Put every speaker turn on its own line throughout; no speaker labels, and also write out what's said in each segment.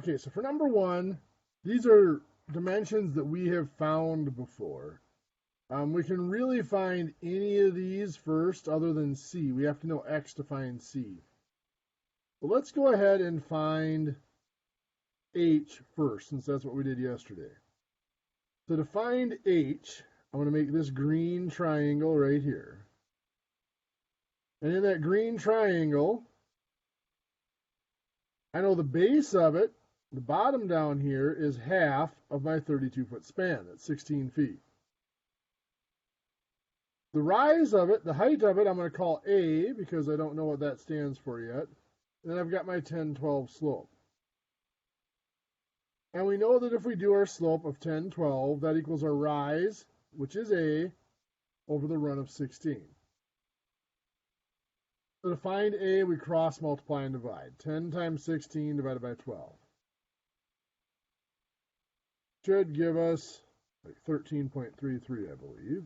Okay, so for number one, these are dimensions that we have found before. We can really find any of these first other than C. We have to know X to find C. But let's go ahead and find H first, since that's what we did yesterday. So to find H, I'm going to make this green triangle right here. And in that green triangle, I know the base of it, the bottom down here, is half of my 32-foot span. That's 16 feet. The rise of it, the height of it, I'm going to call A because I don't know what that stands for yet. And then I've got my 10-12 slope. And we know that if we do our slope of 10-12, that equals our rise, which is A, over the run of 16. So to find A, we cross multiply and divide. 10 times 16 divided by 12. Should give us like 13.33, I believe.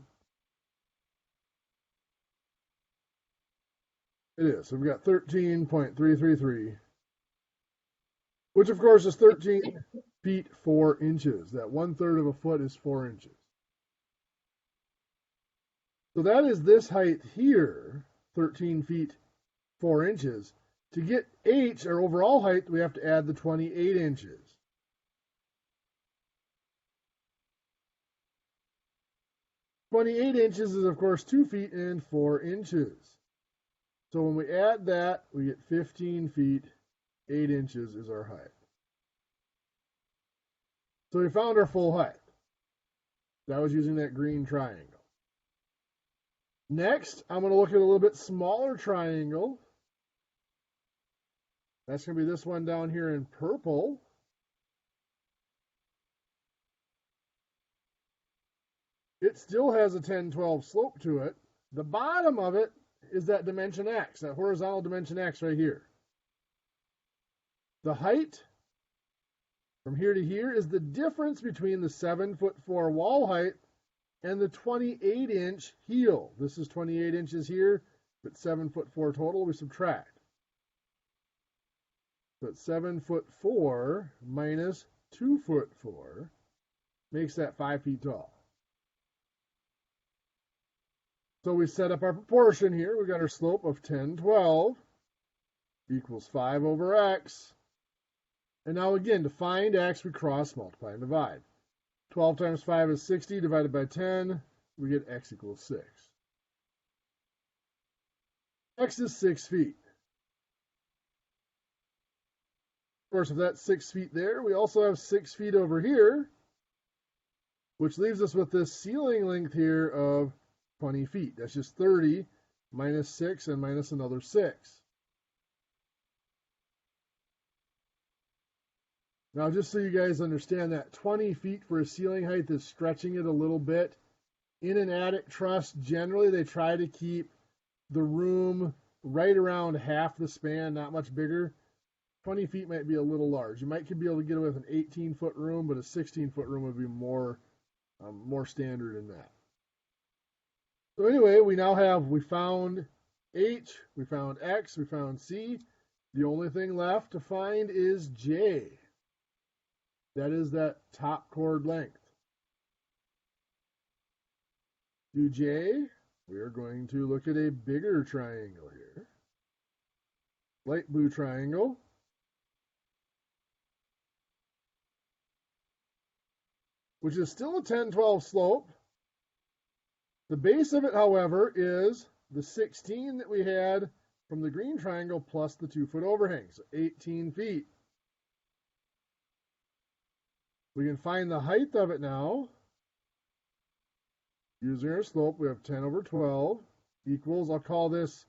It is. So we've got 13.333, which of course is 13 feet 4 inches. That 1/3 of a foot is 4 inches. So that is this height here, 13 feet 4 inches. To get H, our overall height, we have to add the 28 inches. "28 inches is, of course, 2 feet and 4 inches. So when we add that, we get 15 feet, 8 inches is our height. So we found our full height. That was using that green triangle. Next, I'm going to look at a little bit smaller triangle. That's going to be this one down here in purple. It still has a 10-12 slope to it. The bottom of it is that dimension X, that horizontal dimension X right here. The height from here to here is the difference between the 7'4" wall height and the 28-inch heel. This is 28 inches here, but 7'4" total, we subtract. But 7'4" minus 2'4" makes that 5 feet tall. So we set up our proportion here. We got our slope of 10-12 equals 5 over x. And now again, to find x, we cross multiply and divide. 12 times 5 is 60, divided by 10, we get x equals 6. X is 6 feet. Of course, if that's 6 feet there, we also have 6 feet over here, which leaves us with this ceiling length here of 20 feet. That's just 30 minus 6 and minus another 6. Now, just so you guys understand, that 20 feet for a ceiling height is stretching it a little bit. In an attic truss, generally they try to keep the room right around half the span, not much bigger. 20 feet might be a little large. You might be able to get away with an 18-foot room, but a 16-foot room would be more standard in that. So anyway, we found H, we found X, we found C. The only thing left to find is J. That is that top chord length. To J, we are going to look at a bigger triangle here. Light blue triangle. Which is still a 10-12 slope. The base of it, however, is the 16 that we had from the green triangle plus the 2-foot overhang, so 18 feet. We can find the height of it now. Using our slope, we have 10 over 12 equals, I'll call this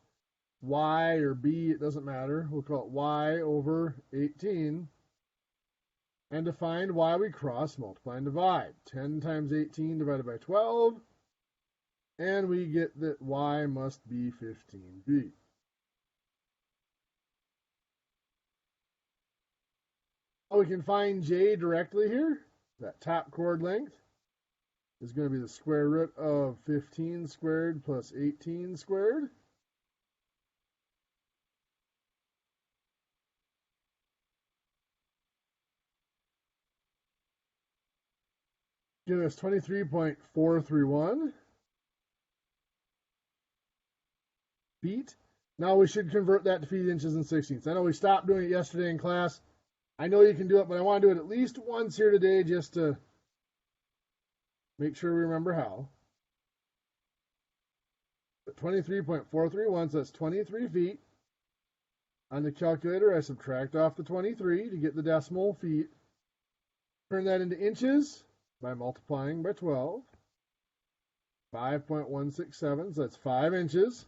y or b, it doesn't matter. We'll call it y over 18. And to find y, we cross multiply and divide. 10 times 18 divided by 12. And we get that y must be 15 feet. We can find j directly here. That top chord length is going to be the square root of 15 squared plus 18 squared. Give us 23.431 feet. Now we should convert that to feet, inches, and sixteenths. I know we stopped doing it yesterday in class. I know you can do it, but I want to do it at least once here today just to make sure we remember how. But 23.431, so that's 23 feet. On the calculator, I subtract off the 23 to get the decimal feet. Turn that into inches by multiplying by 12. 5.167, so that's 5 inches.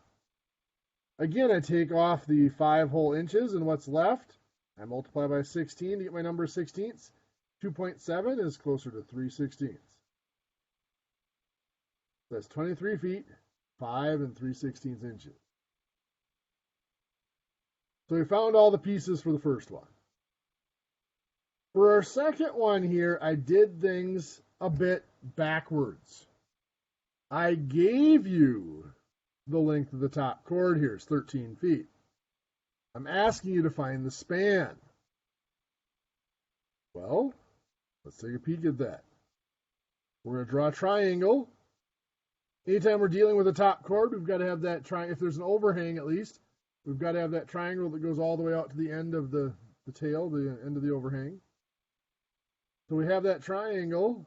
Again, I take off the 5 whole inches, and what's left, I multiply by 16 to get my number of sixteenths. 2.7 is closer to 3/16. That's 23 feet, 5 and 3/16 inches. So we found all the pieces for the first one. For our second one here, I did things a bit backwards. I gave you the length of the top chord here is 13 feet. I'm asking you to find the span. Well, let's take a peek at that. We're going to draw a triangle. Anytime we're dealing with a top chord, we've got to have that triangle. If there's an overhang, at least, we've got to have that triangle that goes all the way out to the end of the tail, the end of the overhang. So we have that triangle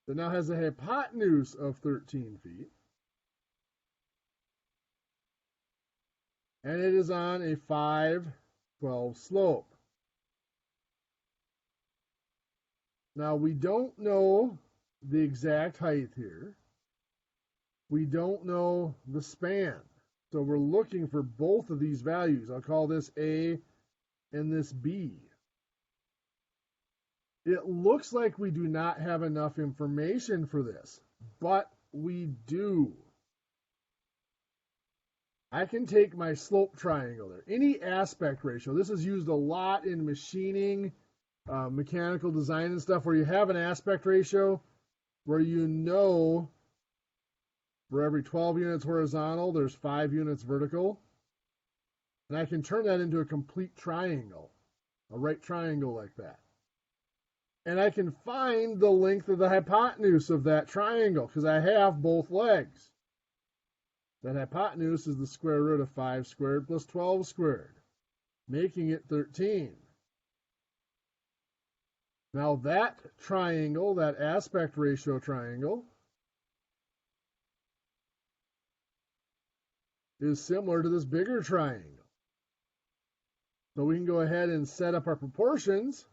that now has a hypotenuse of 13 feet. And it is on a 5/12 slope. Now we don't know the exact height here. We don't know the span. So we're looking for both of these values. I'll call this A and this B. It looks like we do not have enough information for this, but we do. I can take my slope triangle there. Any aspect ratio. This is used a lot in machining, mechanical design and stuff, where you have an aspect ratio where you know for every 12 units horizontal, there's 5 units vertical. And I can turn that into a complete triangle, a right triangle like that. And I can find the length of the hypotenuse of that triangle because I have both legs. That hypotenuse is the square root of 5 squared plus 12 squared, making it 13. Now that triangle, that aspect ratio triangle, is similar to this bigger triangle. So we can go ahead and set up our proportions.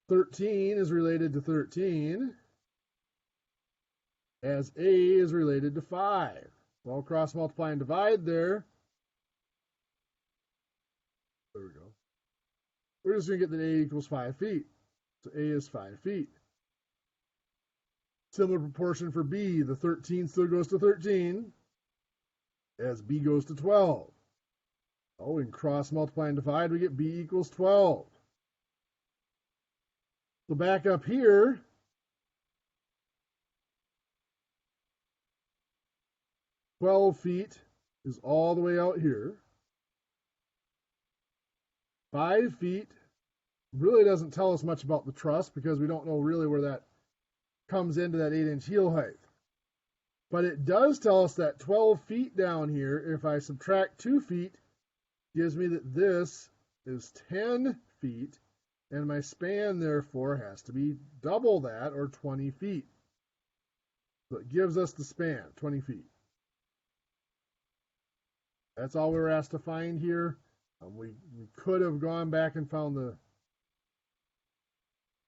13 is related to 13, as A is related to 5. Well, cross multiply and divide there. There we go. We're just going to get that A equals 5 feet. So A is 5 feet. Similar proportion for B. The 13 still goes to 13, as B goes to 12. Oh, in cross multiply and divide, we get B equals 12. So back up here, $12 is all the way out here. 5 feet really doesn't tell us much about the truss because we don't know really where that comes into that 8-inch heel height. But it does tell us that 12 feet down here, if I subtract 2 feet, gives me that this is 10 feet. And my span, therefore, has to be double that, or 20 feet. So it gives us the span, 20 feet. That's all we were asked to find here. We could have gone back and found the...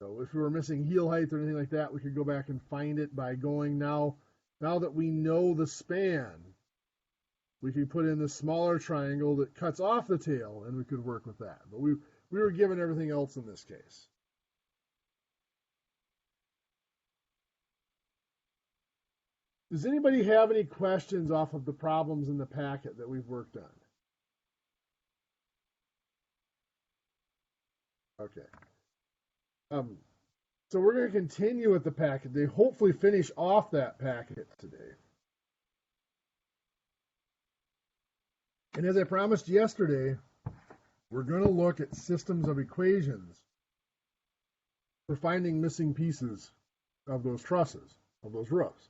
So if we were missing heel height or anything like that, we could go back and find it by going now that we know the span, we could put in this smaller triangle that cuts off the tail, and we could work with that. But we were given everything else in this case. Does anybody have any questions off of the problems in the packet that we've worked on? Okay. So we're going to continue with the packet. They hopefully finish off that packet today. And as I promised yesterday, we're going to look at systems of equations for finding missing pieces of those trusses, of those roofs.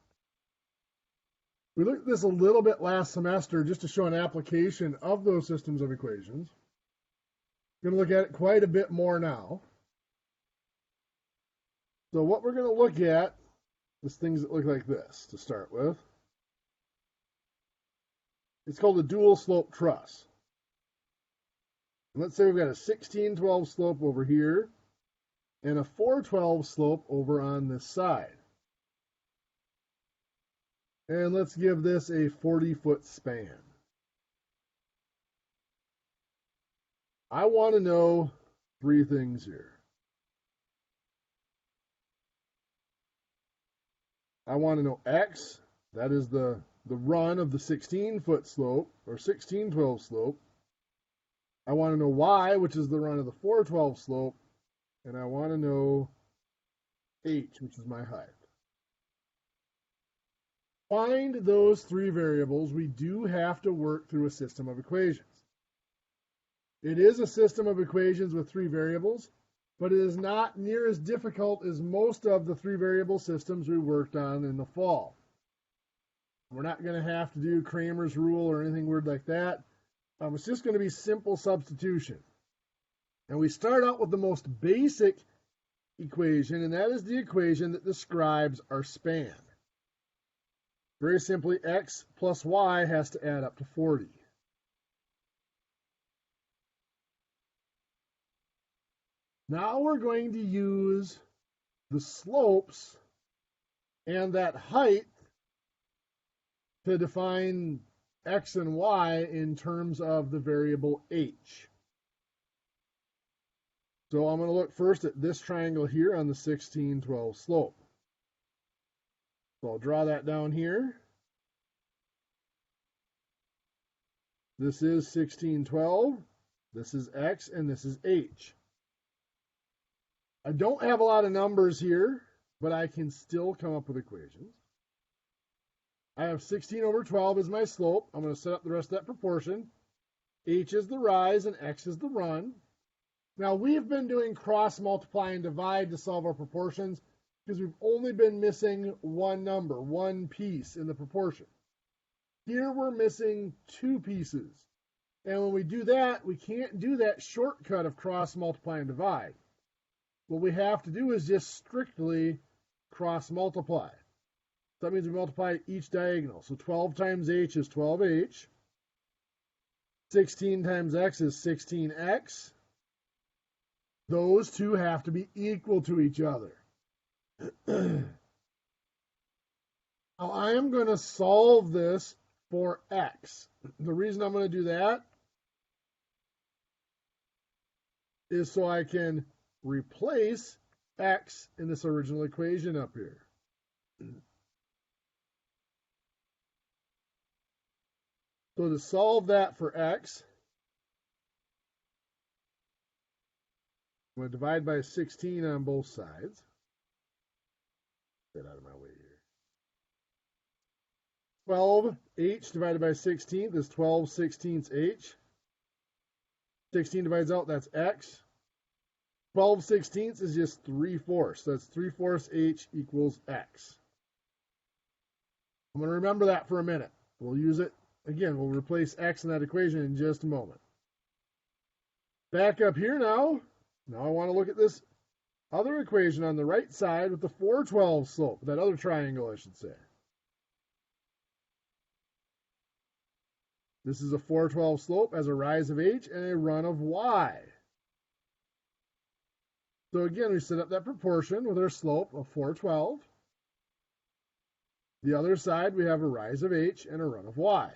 We looked at this a little bit last semester just to show an application of those systems of equations. We're going to look at it quite a bit more now. So what we're going to look at is things that look like this to start with. It's called a dual slope truss. Let's say we've got a 1612 slope over here and a 412 slope over on this side. And let's give this a 40-foot span. I want to know three things here. I want to know x, that is the run of the 16-foot slope, or 1612 slope. I want to know y, which is the run of the 412 slope. And I want to know h, which is my height. Find those three variables, we do have to work through a system of equations. It is a system of equations with three variables, but it is not near as difficult as most of the three variable systems we worked on in the fall. We're not going to have to do Cramer's rule or anything weird like that. It's just going to be simple substitution. And we start out with the most basic equation, and that is the equation that describes our span. Very simply, x plus y has to add up to 40. Now we're going to use the slopes and that height to define x and y in terms of the variable h. So I'm going to look first at this triangle here on the 1612 slope. So I'll draw that down here. This is 1612, this is x, and this is h. I don't have a lot of numbers here, but I can still come up with equations. I have 16 over 12 as my slope. I'm going to set up the rest of that proportion. H is the rise and x is the run. Now, we've been doing cross, multiply, and divide to solve our proportions because we've only been missing one number, one piece in the proportion. Here we're missing two pieces. And when we do that, we can't do that shortcut of cross, multiply, and divide. What we have to do is just strictly cross multiply. So that means we multiply each diagonal. So 12 times h is 12h. 16 times x is 16x. Those two have to be equal to each other. Now I am going to solve this for x. The reason I'm going to do that is so I can replace x in this original equation up here. So to solve that for x, I'm going to divide by 16 on both sides. Get out of my way here. 12h divided by 16 is 12/16 h. 16 divides out, that's x. 12/16 is just 3/4. That's 3/4 h equals x. I'm going to remember that for a minute. We'll use it again. We'll replace x in that equation in just a moment. Back up here now. Now I want to look at this other equation on the right side with the 412 slope, that other triangle, I should say. This is a 412 slope as a rise of h and a run of y. So again, we set up that proportion with our slope of 412. The other side, we have a rise of h and a run of y.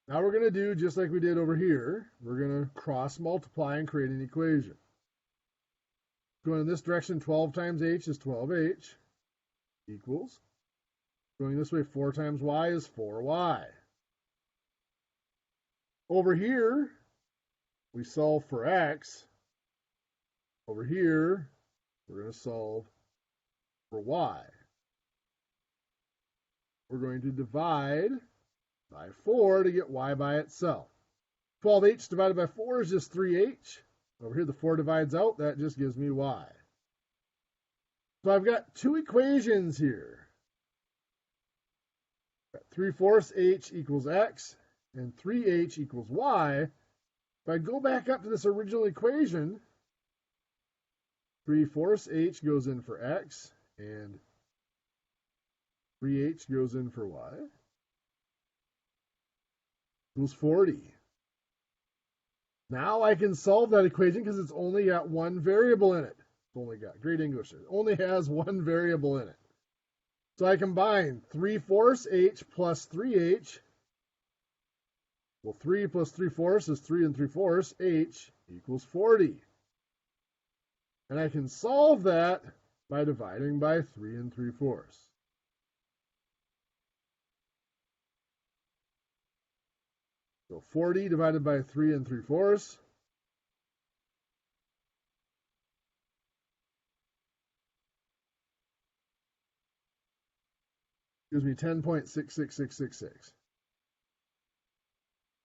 Now we're going to do just like we did over here. We're going to cross multiply and create an equation. Going in this direction, 12 times h is 12h equals. Going this way, 4 times y is 4y. Over here, we solve for x. Over here, we're going to solve for y. We're going to divide by 4 to get y by itself. 12h divided by 4 is just 3h. Over here, the 4 divides out. That just gives me y. So I've got two equations here. 3/4 h equals x and 3h equals y. If I go back up to this original equation, 3/4 h goes in for x and 3h goes in for y. Equals 40. Now I can solve that equation because it's only got one variable in it. It's only got, great English, it only has one variable in it. So I combine 3/4 h plus 3h. Well, 3 plus 3/4 is 3 3/4. H equals 40. And I can solve that by dividing by 3 3/4. So 40 divided by 3 3/4 gives me 10.66666.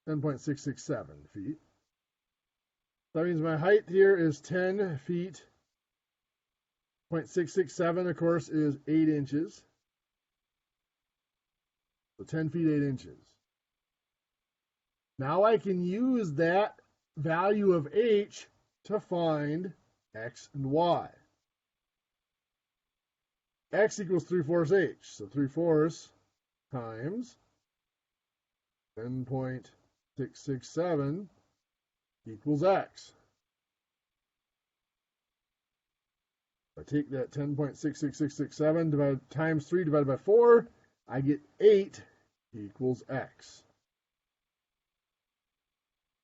10.667 feet. That means my height here is 10 feet. 0.667, of course, is 8 inches. So 10 feet, 8 inches. Now I can use that value of h to find x and y. X equals 3/4 h. So 3/4 times 10.667 equals x. If I take that 10.66667 times 3 divided by 4, I get 8 equals x.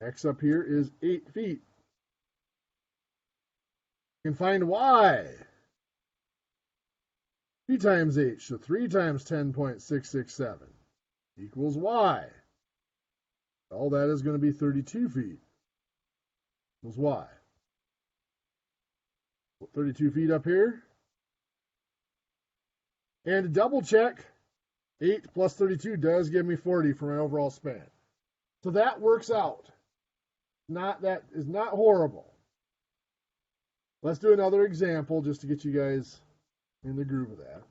X up here is 8 feet. You can find y. 3 times h, so 3 times 10.667 equals y. All that is going to be 32 feet. Equals y. Put 32 feet up here. And to double check, 8 plus 32 does give me 40 for my overall span. So that works out. That is not horrible. Let's do another example just to get you guys in the groove of that.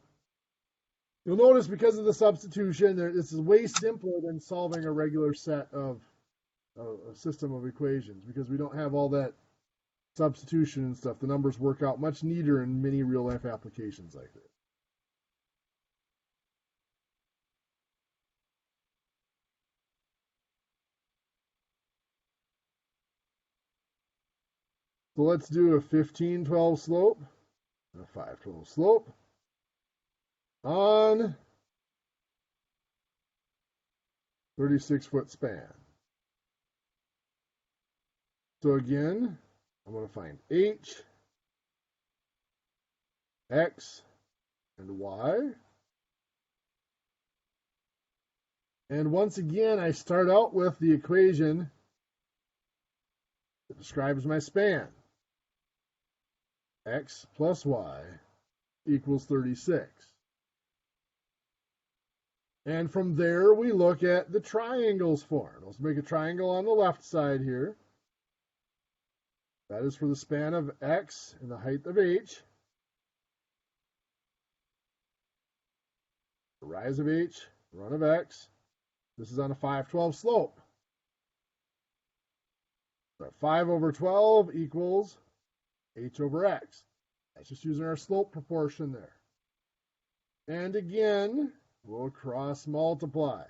You'll notice because of the substitution, this is way simpler than solving a regular set of a system of equations because we don't have all that substitution and stuff. The numbers work out much neater in many real-life applications like this. So let's do a 15/12 slope, a 5/12 slope on 36-foot span. So again, I'm going to find h, x, and y. And once again, I start out with the equation that describes my span. X plus y equals 36. And from there, we look at the triangles formed. Let's make a triangle on the left side here. That is for the span of x and the height of h. The rise of h, run of x. This is on a 5/12 slope. So 5/12 equals h over x. That's just using our slope proportion there. And again, we'll cross multiply.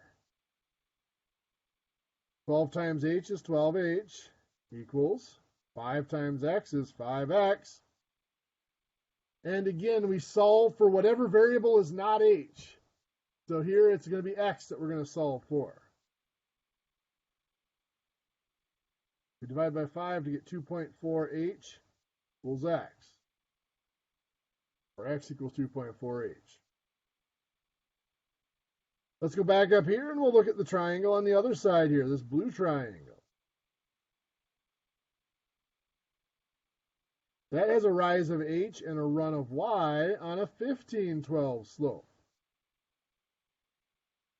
12 times h is 12h equals 5 times x is 5x. And again, we solve for whatever variable is not h. So here it's going to be x that we're going to solve for. We divide by 5 to get 2.4h equals x. Or x equals 2.4h. Let's go back up here and we'll look at the triangle on the other side here, this blue triangle. That has a rise of h and a run of y on a 15/12 slope.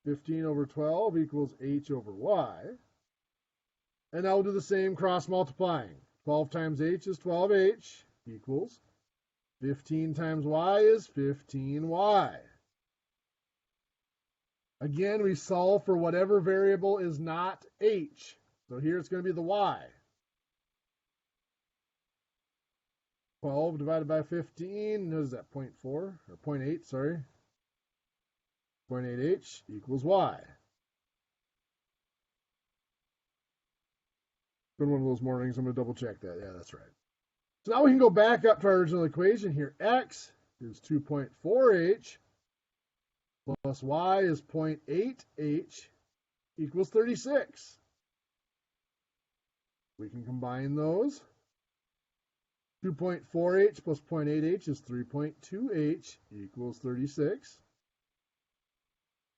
15/12 equals h over y. And now we'll do the same cross multiplying. 12 times h is 12h equals 15 times y is 15y. Again, we solve for whatever variable is not h. So here it's going to be the y. 12 divided by 15, what is that, 0.4? Or 0.8, sorry. 0.8h equals y. Been one of those mornings, I'm going to double check that. Yeah, that's right. So now we can go back up to our original equation here. X is 2.4h plus y is 0.8h equals 36. We can combine those. 2.4h plus 0.8h is 3.2h equals 36.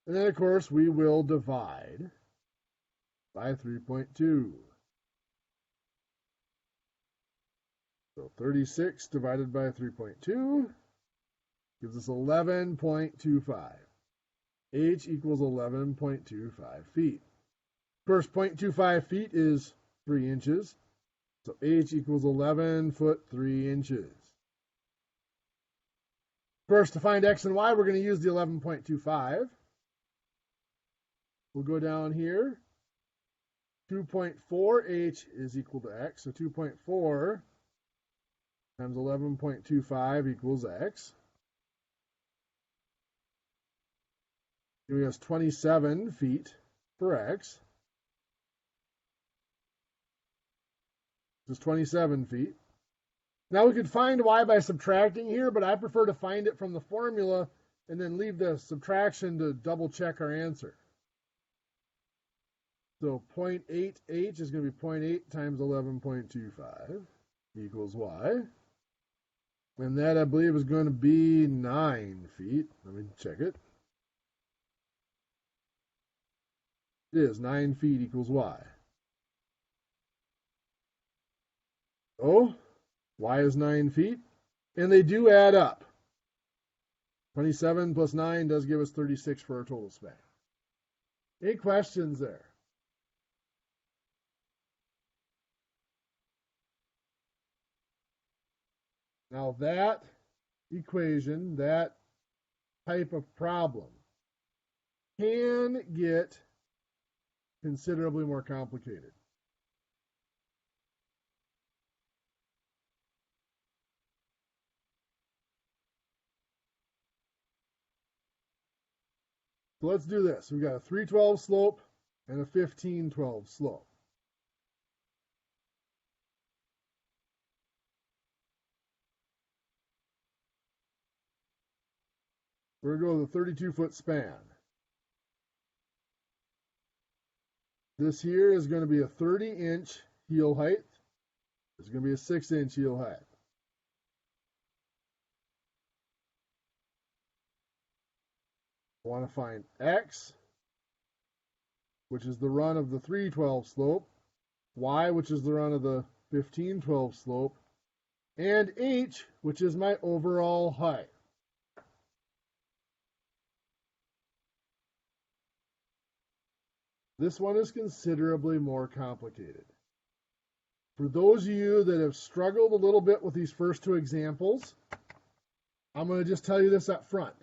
And then, of course, we will divide by 3.2. So 36 divided by 3.2 gives us 11.25. H equals 11.25 feet. Of course, 0.25 feet is 3 inches. So H equals 11 foot 3 inches. First, to find X and Y, we're going to use the 11.25. We'll go down here. 2.4H is equal to X. So 2.4 times 11.25 equals X. Giving us 27 feet for X. This is 27 feet. Now we could find Y by subtracting here, but I prefer to find it from the formula and then leave the subtraction to double check our answer. So 0.8H is going to be 0.8 times 11.25 equals Y. And that, I believe, is going to be 9 feet. Let me check it. It is 9 feet equals Y. Oh, Y is 9 feet. And they do add up. 27 plus 9 does give us 36 for our total span. Any questions there? Now that equation, that type of problem, can get considerably more complicated. So let's do this. We've got a 312 slope and a 1512 slope. We're going to go with a 32-foot span. This here is going to be a 30-inch heel height. It's going to be a 6-inch heel height. I want to find X, which is the run of the 312 slope, Y, which is the run of the 1512 slope, and H, which is my overall height. This one is considerably more complicated. For those of you that have struggled a little bit with these first two examples, I'm going to just tell you this up front.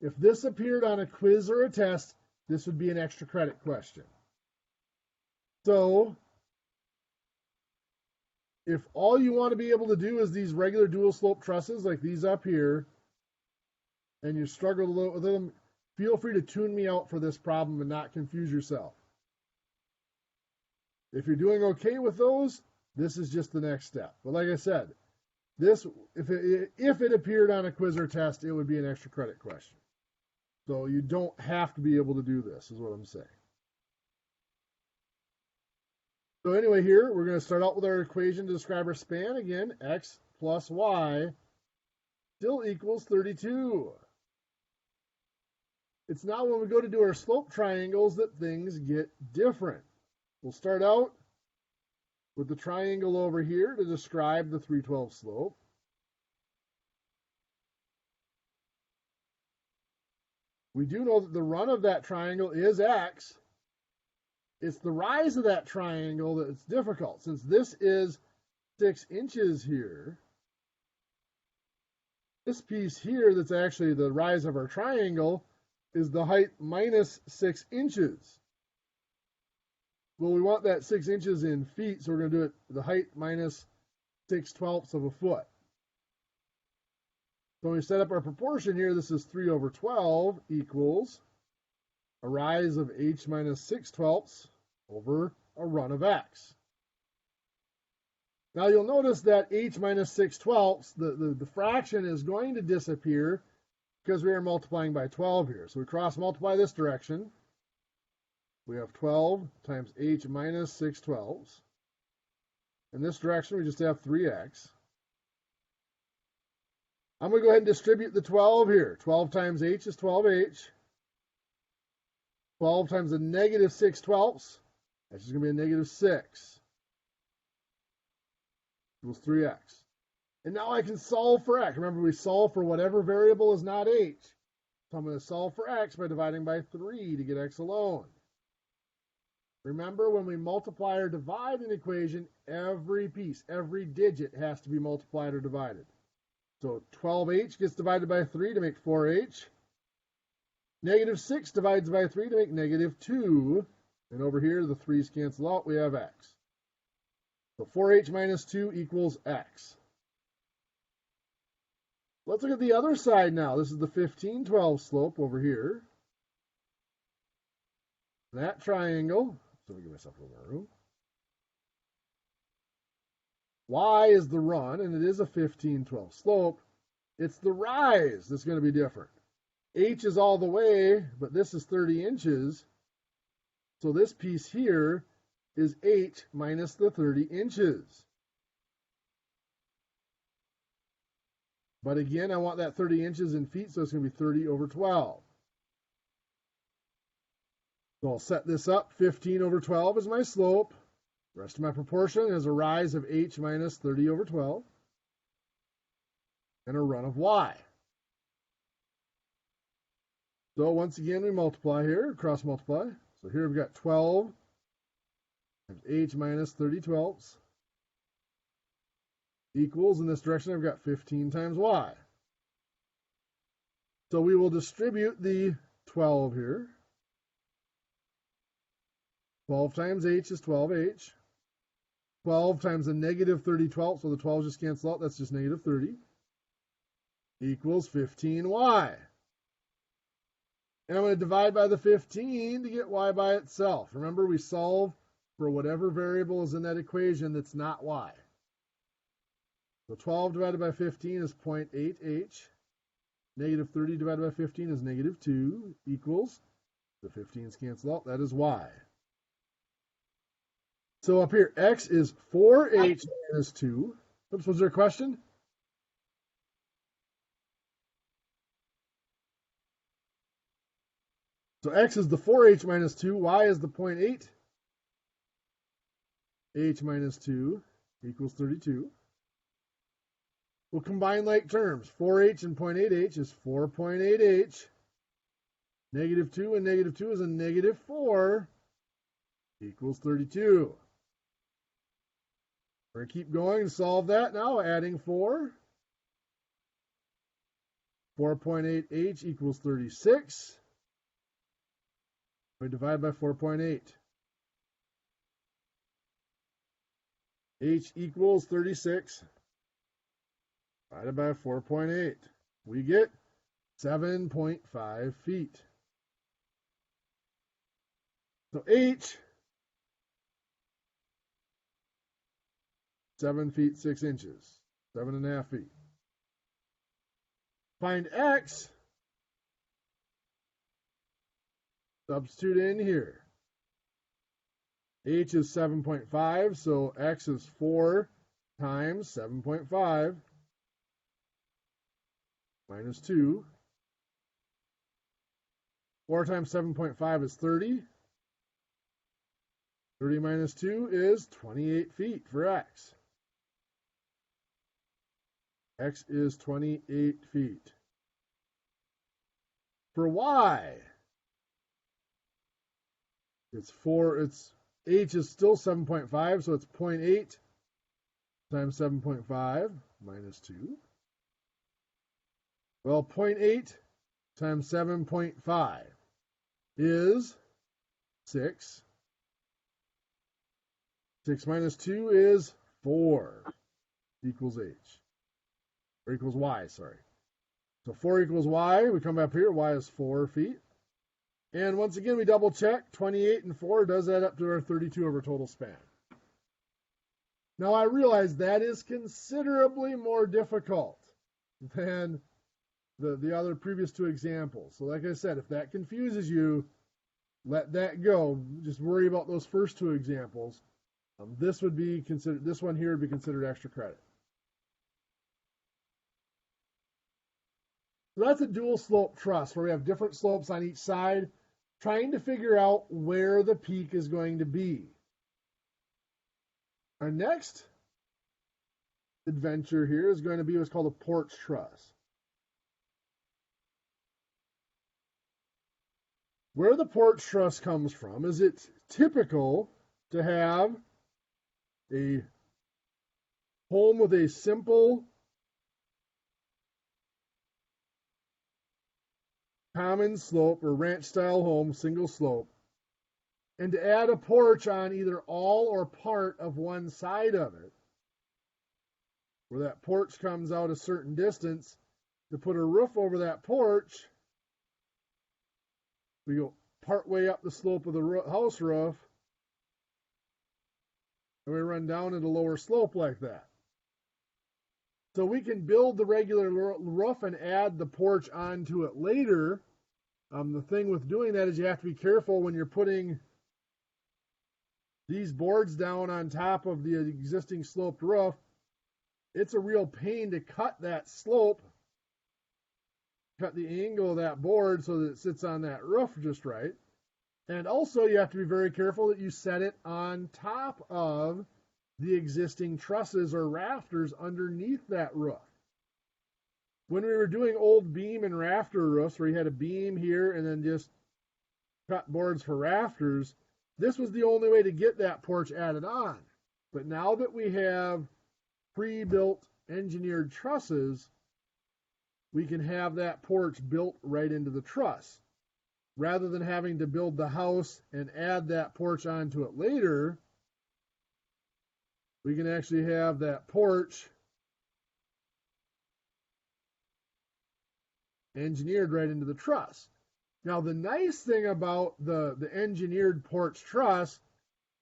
If this appeared on a quiz or a test, this would be an extra credit question. So, if all you want to be able to do is these regular dual slope trusses like these up here, and you struggle a little with them, feel free to tune me out for this problem and not confuse yourself. If you're doing okay with those, this is just the next step. But like I said, this, if it appeared on a quiz or test, it would be an extra credit question. So you don't have to be able to do this, is what I'm saying. So anyway, here, we're going to start out with our equation to describe our span. Again, X plus Y still equals 32. It's now when we go to do our slope triangles that things get different. We'll start out with the triangle over here to describe the 312 slope. We do know that the run of that triangle is X. It's the rise of that triangle that's difficult. Since this is 6 inches here, this piece here that's actually the rise of our triangle is the height minus 6 inches. Well, we want that 6 inches in feet, so we're going to do it the height minus 6/12 of a foot. So when we set up our proportion here, this is 3/12 equals a rise of h minus 6/12 over a run of x. Now you'll notice that h minus 6/12, the fraction is going to disappear because we are multiplying by 12 here. So we cross multiply this direction. We have 12 times h minus 6/12. In this direction, we just have 3x. I'm going to go ahead and distribute the 12 here. 12 times h is 12h. 12 times a negative 6/12, that's just going to be a negative 6. Equals 3x. And now I can solve for x. Remember, we solve for whatever variable is not h. So I'm going to solve for x by dividing by 3 to get x alone. Remember, when we multiply or divide an equation, every piece, every digit has to be multiplied or divided. So 12h gets divided by 3 to make 4h. Negative 6 divides by 3 to make negative 2. And over here, the 3's cancel out. We have x. So 4h minus 2 equals x. Let's look at the other side now. This is the 15/12 slope over here. That triangle. So let me give myself a little more room. Y is the run, and it is a 15/12 slope. It's the rise that's going to be different. H is all the way, but this is 30 inches. So this piece here is h minus the 30 inches. But again, I want that 30 inches in feet, so it's going to be 30/12. So I'll set this up. 15/12 is my slope. The rest of my proportion is a rise of h minus 30/12 and a run of y. So once again, we multiply here, cross multiply. So here we've got 12 times h minus 30/12 equals, in this direction, I've got 15 times y. So we will distribute the 12 here. 12 times h is 12h. 12 times a negative 30/12, so the 12 just cancel out, that's just negative 30, equals 15y. And I'm going to divide by the 15 to get y by itself. Remember, we solve for whatever variable is in that equation that's not y. So 12 divided by 15 is 0.8h. Negative 30 divided by 15 is negative 2 equals, the 15's cancel out, that is y. So up here, x is 4h minus 2. Oops, was there a question? So x is the 4h minus 2, y is the 0.8. h minus 2 equals 32. We'll combine like terms. 4h and 0.8h is 4.8h. Negative 2 and negative 2 is a negative 4 equals 32. We're going to keep going and solve that now, adding 4. 4.8h equals 36. We divide by 4.8. H equals 36 divided by 4.8. We get 7.5 feet. So H, 7 feet 6 inches, 7.5 feet. Find X. Substitute in here. H is 7.5, so X is 4 times 7.5 minus 2. 4 times 7.5 is 30. 30 minus 2 is 28 feet for X. X is 28 feet. For Y, it's H is still 7.5, so it's 0.8 times 7.5 minus 2. Well, 0.8 times 7.5 is 6. 6 minus 2 is 4 equals h. Or equals y, sorry. So 4 equals y. We come up here. Y is 4 feet. And once again, we double check. 28 and 4 does add up to our 32 over total span. Now, I realize that is considerably more difficult than the other previous two examples. So like I said, if that confuses you, let that go. Just worry about those first two examples. This one here would be considered extra credit. So that's a dual slope truss where we have different slopes on each side, trying to figure out where the peak is going to be. Our next adventure here is going to be what's called a porch truss. Where the porch truss comes from is it's typical to have a home with a simple common slope or ranch style home, single slope, and to add a porch on either all or part of one side of it, where that porch comes out a certain distance, to put a roof over that porch. We go part way up the slope of the house roof, and we run down at a lower slope like that. So we can build the regular roof and add the porch onto it later. The thing with doing that is you have to be careful when you're putting these boards down on top of the existing sloped roof. It's a real pain to cut that slope, cut the angle of that board so that it sits on that roof just right. And also you have to be very careful that you set it on top of the existing trusses or rafters underneath that roof. When we were doing old beam and rafter roofs where you had a beam here and then just cut boards for rafters, this was the only way to get that porch added on. But now that we have pre-built engineered trusses, we can have that porch built right into the truss. Rather than having to build the house and add that porch onto it later, we can actually have that porch engineered right into the truss. Now, the nice thing about the engineered porch truss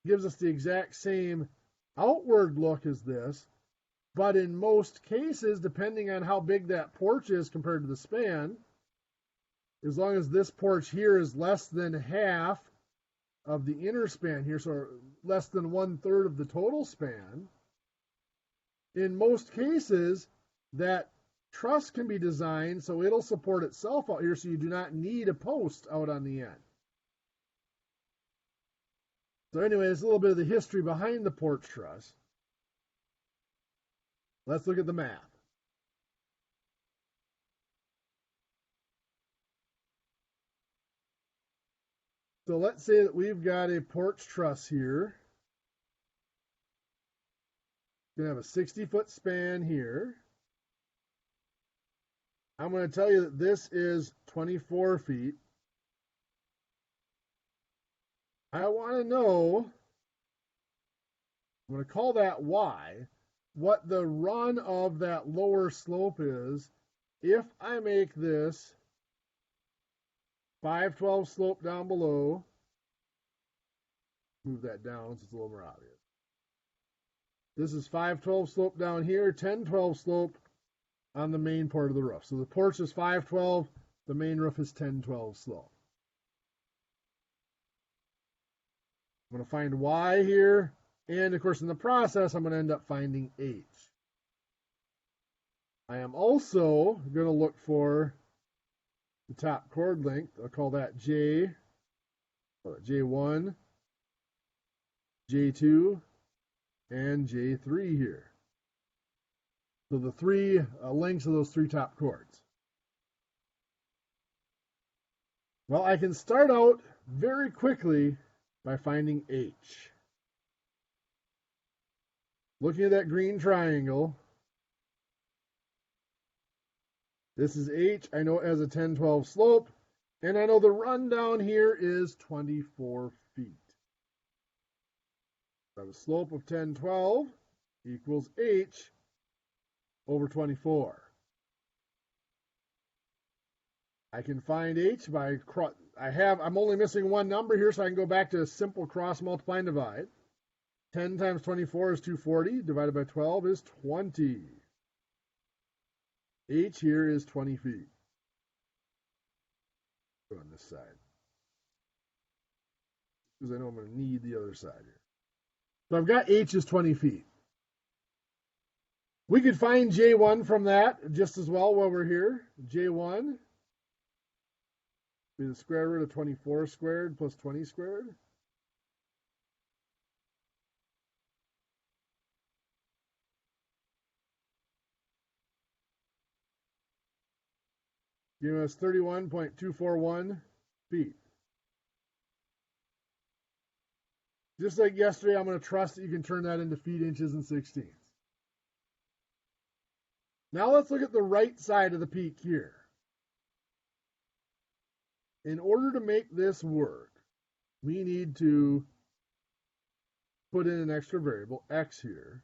gives us the exact same outward look as this, but in most cases, depending on how big that porch is compared to the span, as long as this porch here is less than half of the inner span here, so less than 1/3 of the total span, in most cases, that truss can be designed so it'll support itself out here, so you do not need a post out on the end. So anyway, there's a little bit of the history behind the porch truss. Let's look at the math. So let's say that we've got a porch truss here. We're going to have a 60-foot span here. I'm going to tell you that this is 24 feet. I want to know, I'm going to call that Y, what the run of that lower slope is if I make this 512 slope down below. Move that down so it's a little more obvious. This is 512 slope down here, 1012 slope on the main part of the roof. So the porch is 512, the main roof is 1012 slope. I'm going to find Y here, and of course in the process I'm going to end up finding H. I am also going to look for the top chord length. I'll call that J, J1, J2, and J3 here. So the three lengths of those three top chords. Well, I can start out very quickly by finding H. Looking at that green triangle, this is H. I know it has a 10-12 slope, and I know the run down here is 24 feet. So the slope of 10-12 equals H over 24. I can find H by, I'm only missing one number here, so I can go back to a simple cross multiply and divide. 10 times 24 is 240, divided by 12 is 20. H here is 20 feet. Go on this side. Because I know I'm going to need the other side here. So I've got H is 20 feet. We could find J1 from that just as well while we're here. J1 be the square root of 24 squared plus 20 squared. Giving us 31.241 feet. Just like yesterday, I'm going to trust that you can turn that into feet, inches, and sixteenths. Now let's look at the right side of the peak here. In order to make this work, we need to put in an extra variable, x here.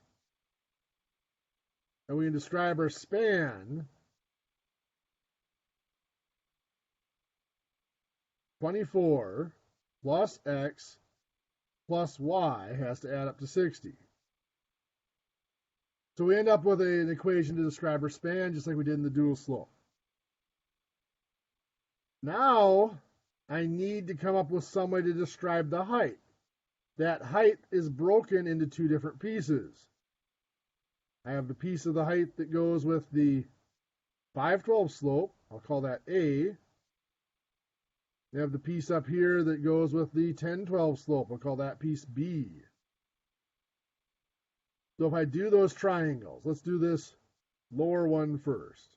And we can describe our span 24 plus x plus y has to add up to 60. So we end up with an equation to describe our span, just like we did in the dual slope. Now, I need to come up with some way to describe the height. That height is broken into two different pieces. I have the piece of the height that goes with the 5/12 slope. I'll call that A. I have the piece up here that goes with the 10/12 slope. I'll call that piece B. So if I do those triangles, let's do this lower one first.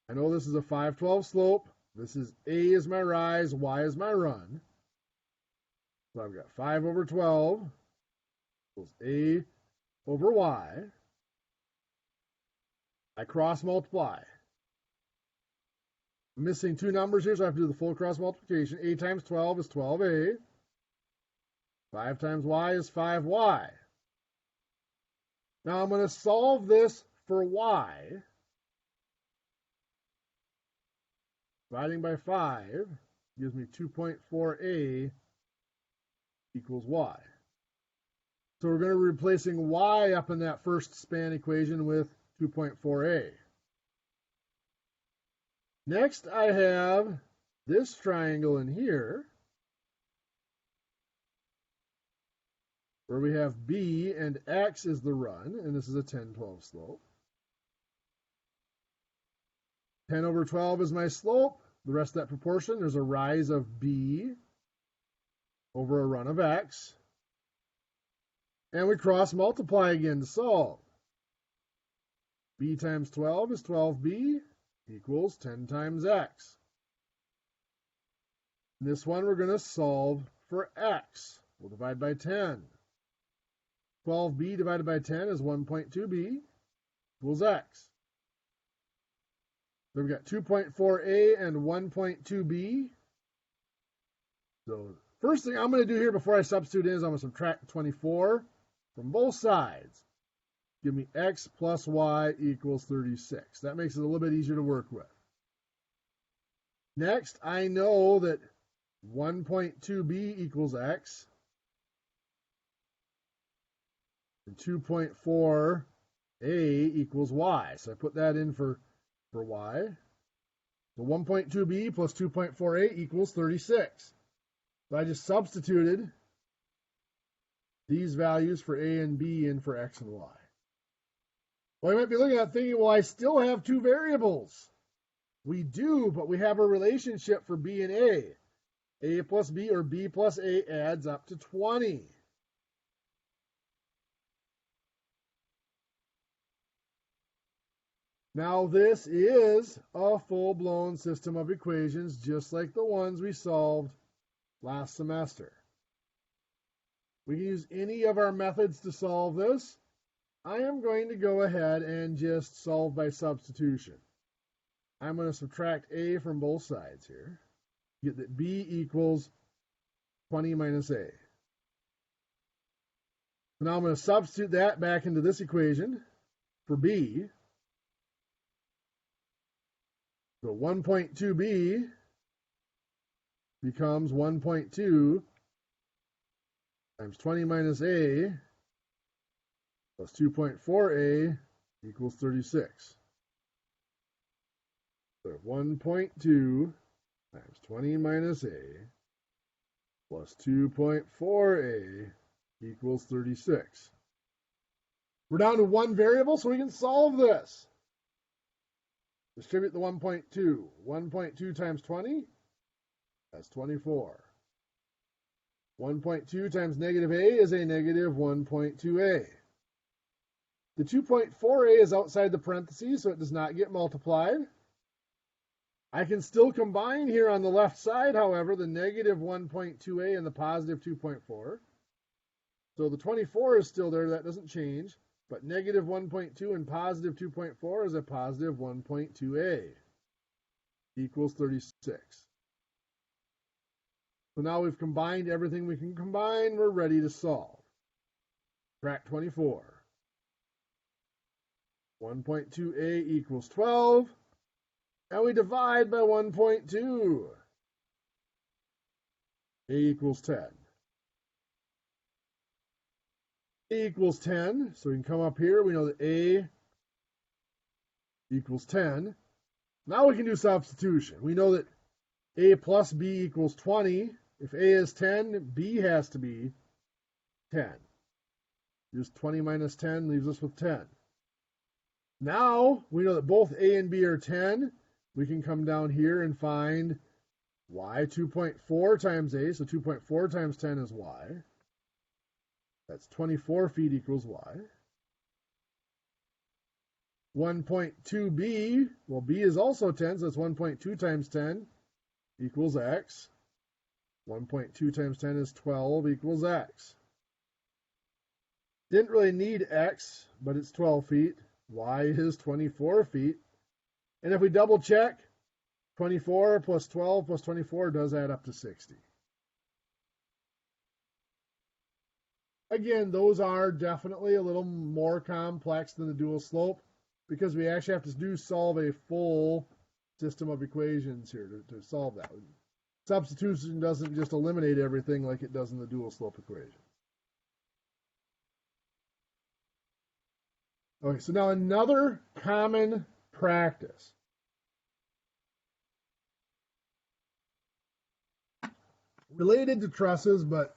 I know this is a 5/12 slope. This is A is my rise, Y is my run. So I've got 5 over 12 equals A over Y. I cross multiply. I'm missing two numbers here, so I have to do the full cross multiplication. A times 12 is 12A. 5 times y is 5y. Now I'm going to solve this for y. Dividing by 5 gives me 2.4a equals y. So we're going to be replacing y up in that first span equation with 2.4a. Next, I have this triangle in here, where we have B and X is the run, and this is a 10/12 slope. 10 over 12 is my slope. The rest of that proportion, there's a rise of B over a run of X. And we cross multiply again to solve. B times 12 is 12B equals 10 times X. In this one, we're going to solve for X. We'll divide by 10. 12b divided by 10 is 1.2b equals x. So we've got 2.4a and 1.2b. So first thing I'm going to do here before I substitute in is I'm going to subtract 24 from both sides. Give me x plus y equals 36. That makes it a little bit easier to work with. Next, I know that 1.2b equals x. And 2.4a equals y. So I put that in for y. So 1.2b plus 2.4a equals 36. So I just substituted these values for a and b in for x and y. Well, you might be looking at that thinking, well, I still have two variables. We do, but we have a relationship for b and a. A plus b or b plus a adds up to 20. Now this is a full-blown system of equations, just like the ones we solved last semester. We can use any of our methods to solve this. I am going to go ahead and just solve by substitution. I'm going to subtract a from both sides here. Get that b equals 20 minus a. So now I'm going to substitute that back into this equation for b. So 1.2b becomes 1.2 times 20 minus a plus 2.4a equals 36. So 1.2 times 20 minus a plus 2.4a equals 36. We're down to one variable, so we can solve this. Distribute the 1.2. 1.2 times 20, that's 24. 1.2 times negative a is a negative 1.2a. The 2.4a is outside the parentheses, so it does not get multiplied. I can still combine here on the left side, however, the negative 1.2a and the positive 2.4. So the 24 is still there, that doesn't change. But negative 1.2 and positive 2.4 is a positive 1.2a equals 36. So now we've combined everything we can combine. We're ready to solve. Subtract 24. 1.2a equals 12. And we divide by 1.2. A equals 10. A equals 10, so we can come up here. We know that A equals 10. Now we can do substitution. We know that A plus B equals 20. If A is 10, B has to be 10. Just 20 minus 10 leaves us with 10. Now we know that both A and B are 10. We can come down here and find y 2.4 times A. So 2.4 times 10 is y. That's 24 feet equals y. 1.2b, well, b is also 10, so that's 1.2 times 10 equals x. 1.2 times 10 is 12 equals x. Didn't really need x, but it's 12 feet. Y is 24 feet. And if we double check, 24 plus 12 plus 24 does add up to 60. Again, those are definitely a little more complex than the dual slope because we actually have to solve a full system of equations here to solve that. Substitution doesn't just eliminate everything like it does in the dual slope equation. Okay, so now another common practice. Related to trusses, but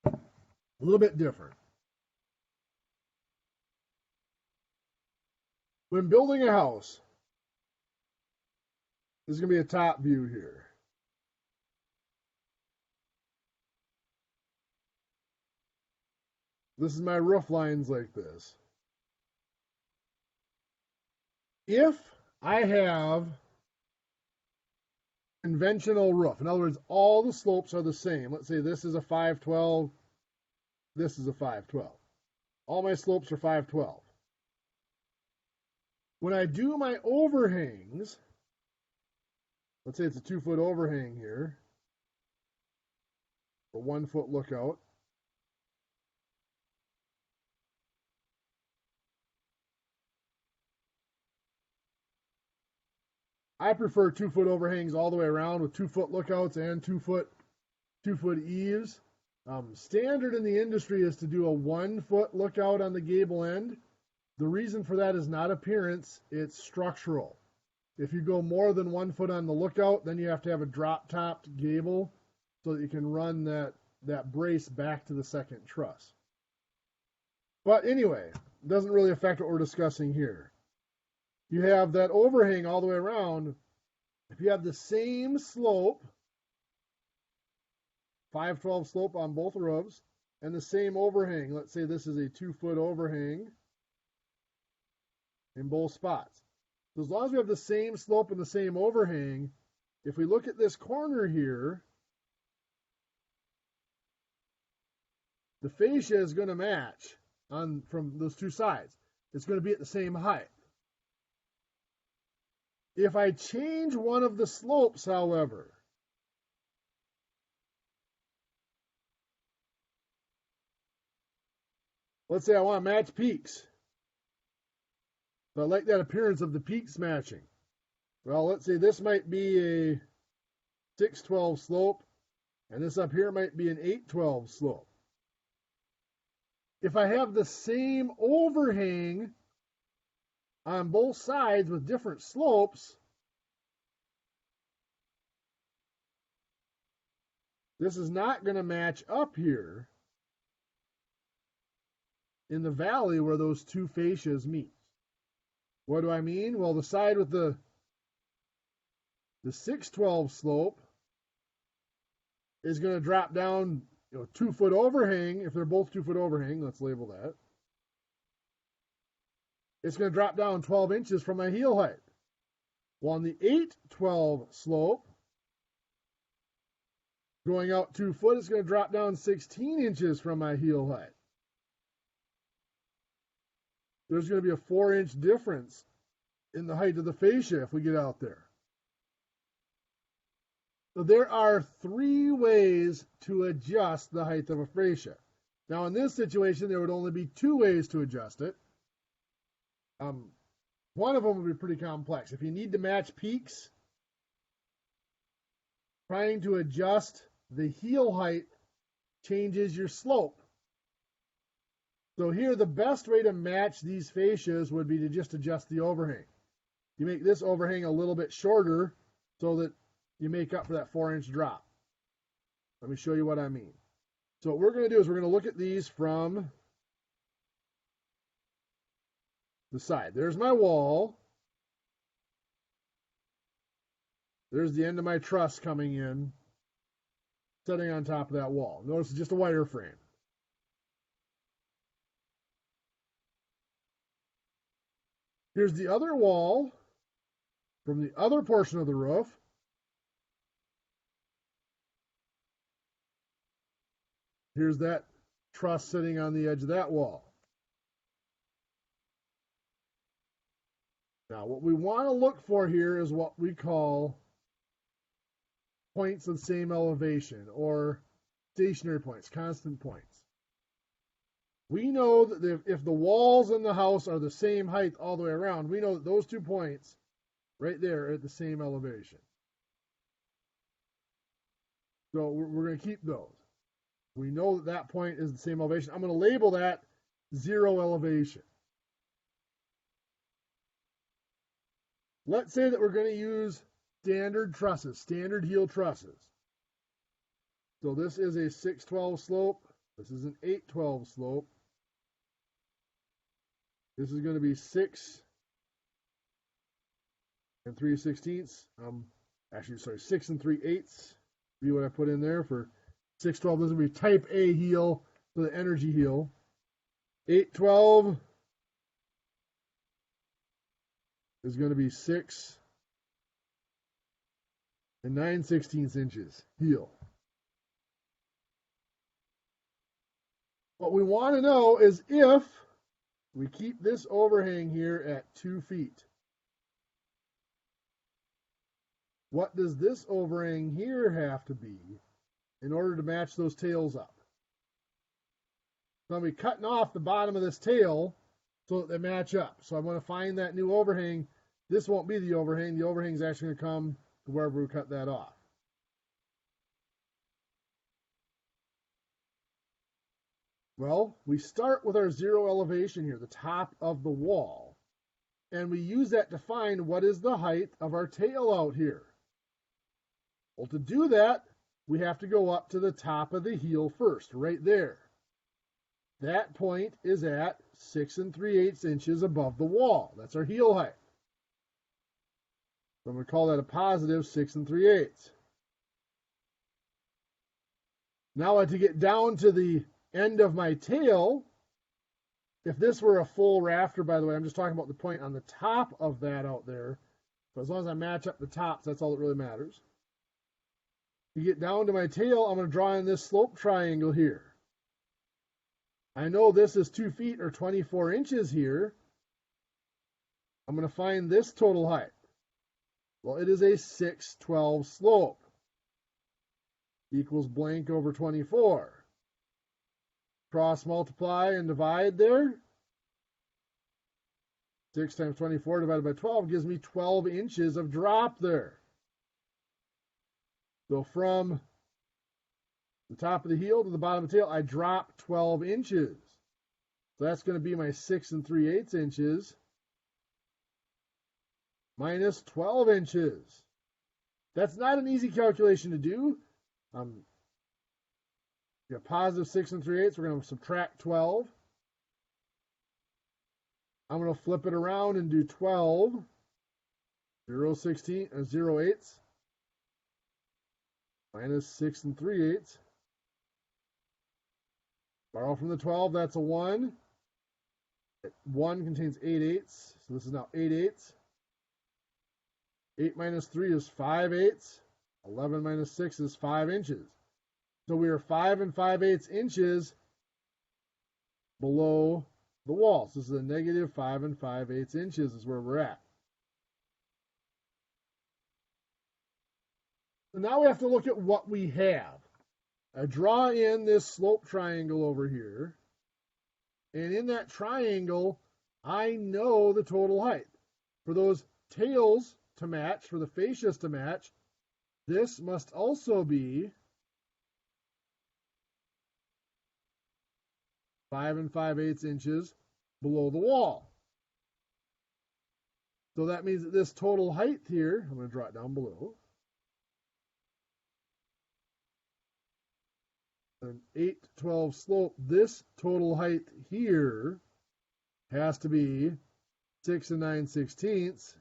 a little bit different. When building a house, this is going to be a top view here. This is my roof lines like this. If I have conventional roof, in other words, all the slopes are the same. Let's say this is a 512, this is a 512. All my slopes are 512. When I do my overhangs, let's say it's a 2-foot overhang here, a 1-foot lookout. I prefer 2-foot overhangs all the way around with 2-foot lookouts and 2-foot eaves. Standard in the industry is to do a 1-foot lookout on the gable end. The reason for that is not appearance, it's structural. If you go more than 1 foot on the lookout, then you have to have a drop-topped gable so that you can run that brace back to the second truss. But anyway, it doesn't really affect what we're discussing here. You have that overhang all the way around. If you have the same slope, 512 slope on both roofs, and the same overhang, let's say this is a 2-foot overhang in both spots. So as long as we have the same slope and the same overhang, if we look at this corner here, the fascia is going to match from those two sides. It's going to be at the same height. If I change one of the slopes, however, let's say I want to match peaks. So I like that appearance of the peaks matching. Well, let's say this might be a 612 slope, and this up here might be an 812 slope. If I have the same overhang on both sides with different slopes, this is not going to match up here in the valley where those two fascias meet. What do I mean? Well, the side with the 612 slope is going to drop down 2 foot overhang. If they're both 2 foot overhang, let's label that. It's going to drop down 12 inches from my heel height. Well, on the 812 slope, going out 2 foot, it's going to drop down 16 inches from my heel height. There's going to be a 4-inch difference in the height of the fascia if we get out there. So there are 3 ways to adjust the height of a fascia. Now in this situation, there would only be 2 ways to adjust it. One of them would be pretty complex. If you need to match peaks, trying to adjust the heel height changes your slope. So here, the best way to match these fascias would be to just adjust the overhang. You make this overhang a little bit shorter so that you make up for that 4-inch drop. Let me show you what I mean. So what we're going to do is we're going to look at these from the side. There's my wall. There's the end of my truss coming in, setting on top of that wall. Notice it's just a wire frame. Here's the other wall from the other portion of the roof. Here's that truss sitting on the edge of that wall. Now, what we want to look for here is what we call points of same elevation, or stationary points, constant points. We know that if the walls in the house are the same height all the way around, we know that those 2 points right there are at the same elevation. So we're going to keep those. We know that that point is the same elevation. I'm going to label that 0 elevation. Let's say that we're going to use standard trusses, standard heel trusses. So this is a 612 slope. This is an 812 slope. This is going to be 6 and 3/16. Actually, sorry, 6 and 3/8 be what I put in there for 612. This will be type A heel, so the energy heel. 812 is going to be 6 and 9/16 inches heel. What we want to know is if we keep this overhang here at 2 feet. What does this overhang here have to be in order to match those tails up? So I'm going to be cutting off the bottom of this tail so that they match up. So I'm going to find that new overhang. This won't be the overhang. The overhang is actually going to come to wherever we cut that off. Well, we start with our 0 elevation here, the top of the wall. And we use that to find what is the height of our tail out here. Well, to do that, we have to go up to the top of the heel first, right there. That point is at 6 3/8 inches above the wall. That's our heel height. So I'm going to call that a positive 6 3/8. Now to get down to the end of my tail, if this were a full rafter, by the way, I'm just talking about the point on the top of that out there. So as long as I match up the tops, that's all that really matters. To get down to my tail, I'm going to draw in this slope triangle here. I know this is 2 feet or 24 inches here. I'm going to find this total height. Well, it is a 612 slope. Equals blank over 24. Cross multiply and divide there. 6 times 24 divided by 12 gives me 12 inches of drop there. So from the top of the heel to the bottom of the tail, I drop 12 inches. So that's going to be my 6 3/8 inches minus 12 inches. That's not an easy calculation to do. We got positive 6 3/8. We're going to subtract 12. I'm going to flip it around and do 12. 0.8 minus 6 3/8. Borrow from the 12, that's a 1. 1 contains 8/8, so this is now 8/8. 8 minus 3 is 5/8. 11 minus 6 is 5 inches. So we are 5 5/8 inches below the wall. So this is a negative 5 5/8 inches is where we're at. So now we have to look at what we have. I draw in this slope triangle over here. And in that triangle, I know the total height. For those tails to match, for the fascias to match, this must also be 5 5/8 inches below the wall. So that means that this total height here, I'm going to draw it down below, an 812 slope, this total height here has to be 6 9/16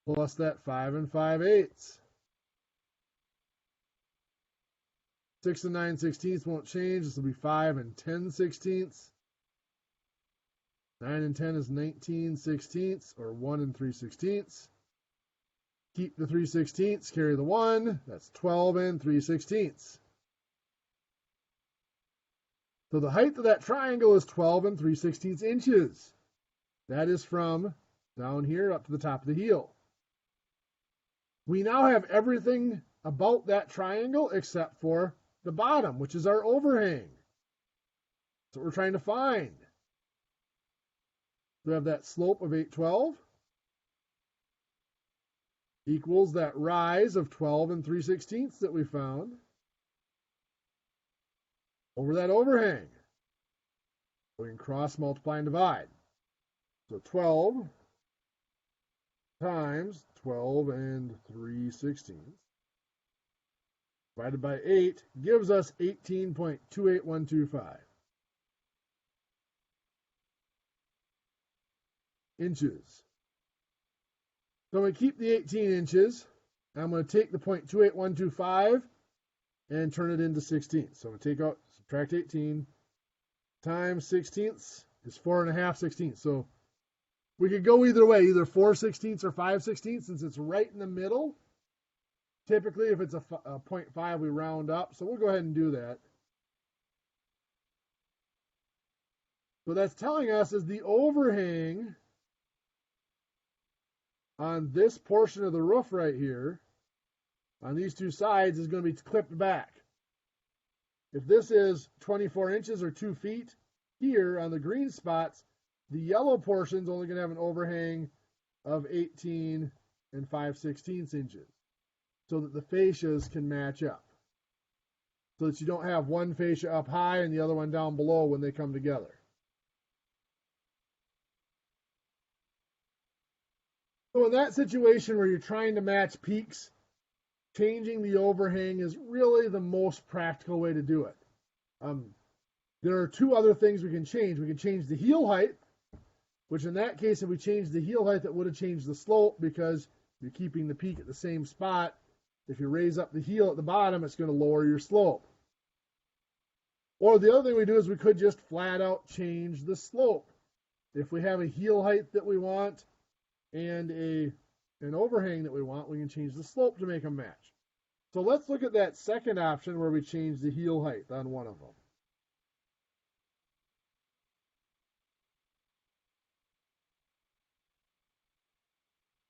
plus that 5 5/8. 6 9/16 won't change. This will be 5 10/16. 9 10 is 19/16, or 1 3/16. Keep the 3/16, carry the 1. That's 12 3/16. So the height of that triangle is 12 3/16 inches. That is from down here up to the top of the heel. We now have everything about that triangle except for the bottom, which is our overhang. That's what we're trying to find. We have that slope of 812 equals that rise of 12 3/16 that we found over that overhang. We can cross multiply and divide. So 12 times 12 3/16 divided by 8 gives us 18.28125 inches. So I'm going to keep the 18 inches. I'm going to take the 0.28125 and turn it into 16. So I'm going to take out, subtract 18 times 16ths is 4.5/16. So we could go either way, either 4/16 or 5/16, since it's right in the middle. Typically, if it's a 0.5, we round up. So we'll go ahead and do that. So that's telling us is the overhang on this portion of the roof right here, on these two sides, is going to be clipped back. If this is 24 inches or 2 feet, here on the green spots, the yellow portion is only going to have an overhang of 18 5/16 inches, so that the fascias can match up. So that you don't have one fascia up high and the other one down below when they come together. So in that situation where you're trying to match peaks, changing the overhang is really the most practical way to do it. There are two other things we can change. We can change the heel height, which in that case, if we change the heel height, that would have changed the slope because you're keeping the peak at the same spot. If you raise up the heel at the bottom, it's going to lower your slope. Or the other thing we do is we could just flat out change the slope. If we have a heel height that we want and an overhang that we want, we can change the slope to make them match. So let's look at that second option where we change the heel height on one of them.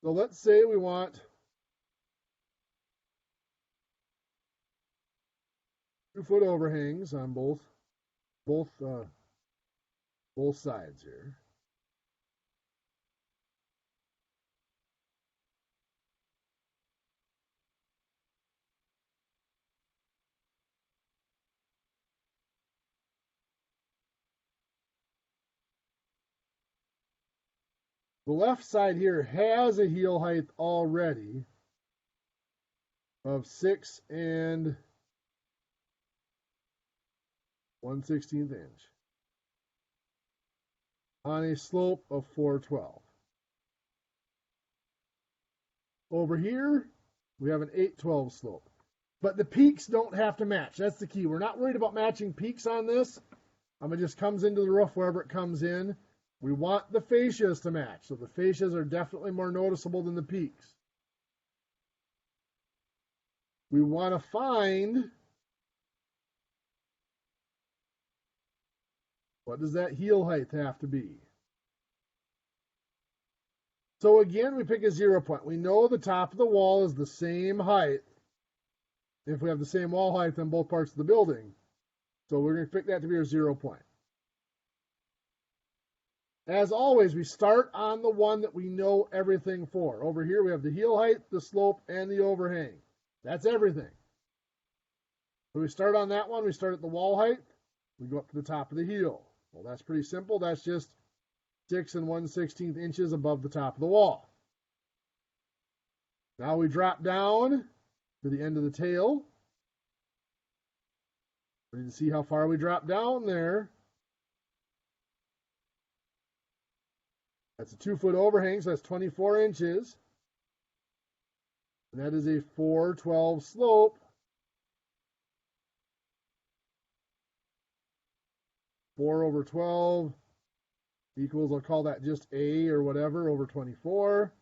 So let's say we want 2-foot overhangs on both sides here. The left side here has a heel height already of 6 1/16 inch on a slope of 412. Over here, we have an 812 slope. But the peaks don't have to match. That's the key. We're not worried about matching peaks on this. It just comes into the roof wherever it comes in. We want the fascias to match. So the fascias are definitely more noticeable than the peaks. We want to find, what does that heel height have to be? So again, we pick a 0 point. We know the top of the wall is the same height if we have the same wall height on both parts of the building. So we're going to pick that to be our 0 point. As always, we start on the one that we know everything for. Over here, we have the heel height, the slope, and the overhang. That's everything. So we start on that one. We start at the wall height. We go up to the top of the heel. Well, that's pretty simple. That's just 6 1/16 inches above the top of the wall. Now we drop down to the end of the tail. We need to see how far we drop down there. That's a 2-foot overhang, so that's 24 inches. And that is a 412 slope. 4 over 12 equals, I'll call that just A or whatever, over 24.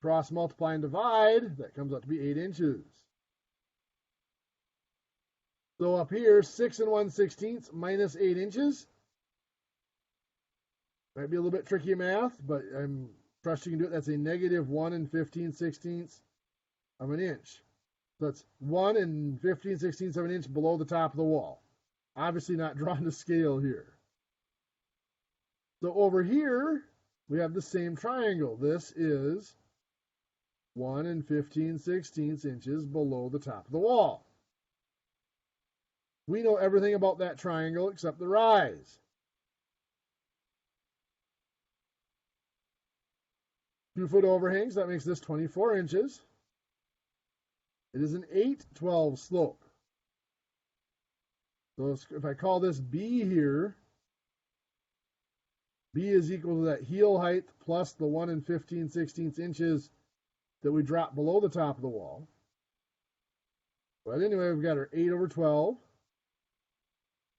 Cross multiply and divide, that comes out to be 8 inches. So up here, 6 1/16 minus 8 inches. Might be a little bit tricky math, but I'm trusting you can do it. That's a negative 1 15/16 of an inch. So that's 1 15/16 of an inch below the top of the wall. Obviously not drawn to scale here. So over here, we have the same triangle. This is 1 15/16 inches below the top of the wall. We know everything about that triangle except the rise. 2-foot overhangs, that makes this 24 inches. It is an 812 slope. So if I call this B here, B is equal to that heel height plus the 1 15/16 inches that we drop below the top of the wall. But anyway, we've got our 8 over 12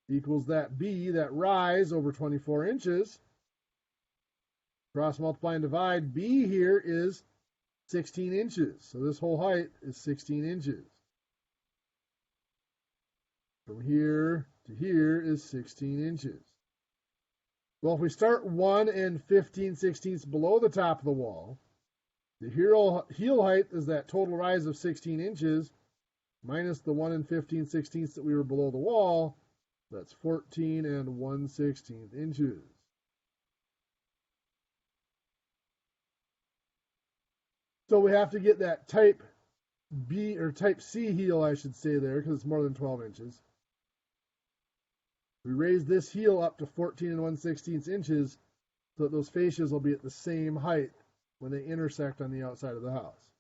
equals that B, that rise over 24 inches. Cross multiply and divide. B here is 16 inches. So this whole height is 16 inches. From here to here is 16 inches. Well, if we start 1 15/16 below the top of the wall, the heel height is that total rise of 16 inches minus the 1 15/16 that we were below the wall. That's 14 1/16 inches. So we have to get that type B or type C heel, I should say there, because it's more than 12 inches. We raise this heel up to 14 1/16 inches so that those fascias will be at the same height when they intersect on the outside of the house.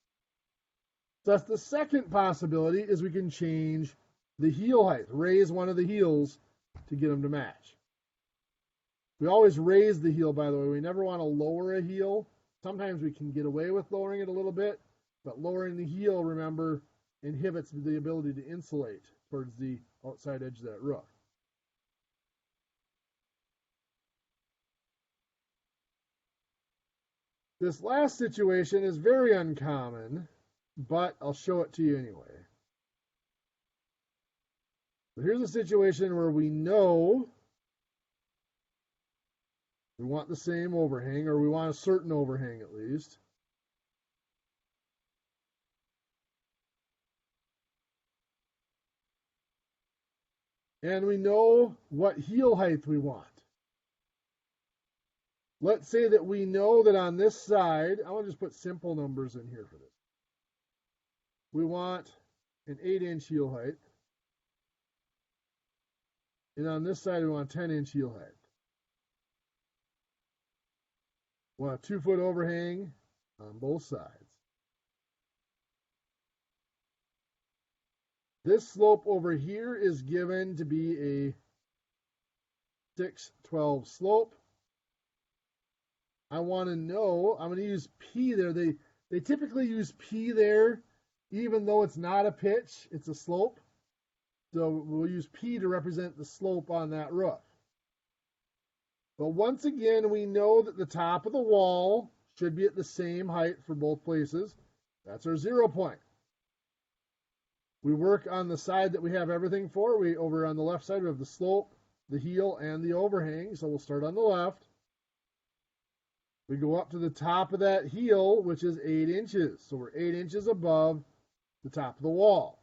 So that's the second possibility, is we can change the heel height, raise one of the heels to get them to match. We always raise the heel, by the way. We never want to lower a heel. Sometimes we can get away with lowering it a little bit, but lowering the heel, remember, inhibits the ability to insulate towards the outside edge of that roof. This last situation is very uncommon, but I'll show it to you anyway. So here's a situation where we know we want the same overhang, or we want a certain overhang at least. and we know what heel height we want. Let's say that we know that on this side, I want to just put simple numbers in here for this. We want an 8-inch heel height. And on this side, we want a 10-inch heel height. We want a 2-foot overhang on both sides. This slope over here is given to be a 6/12 slope. I want to know, I'm going to use P there. They typically use P there, even though it's not a pitch, it's a slope. So we'll use P to represent the slope on that roof. But once again, we know that the top of the wall should be at the same height for both places. That's our 0 point. We work on the side that we have everything for. Over on the left side, we have the slope, the heel, and the overhang. So we'll start on the left. We go up to the top of that heel, which is 8 inches. So we're 8 inches above the top of the wall.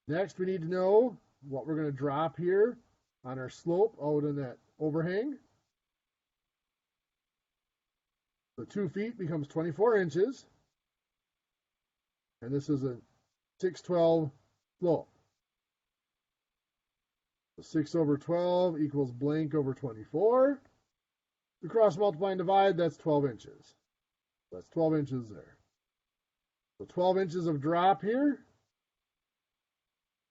Next, we need to know what we're going to drop here on our slope out in that overhang. The 2 feet becomes 24 inches. And this is a 6/12 slope. So 6/12 equals blank over 24. We cross multiply and divide, that's 12 inches. That's 12 inches there. So 12 inches of drop here.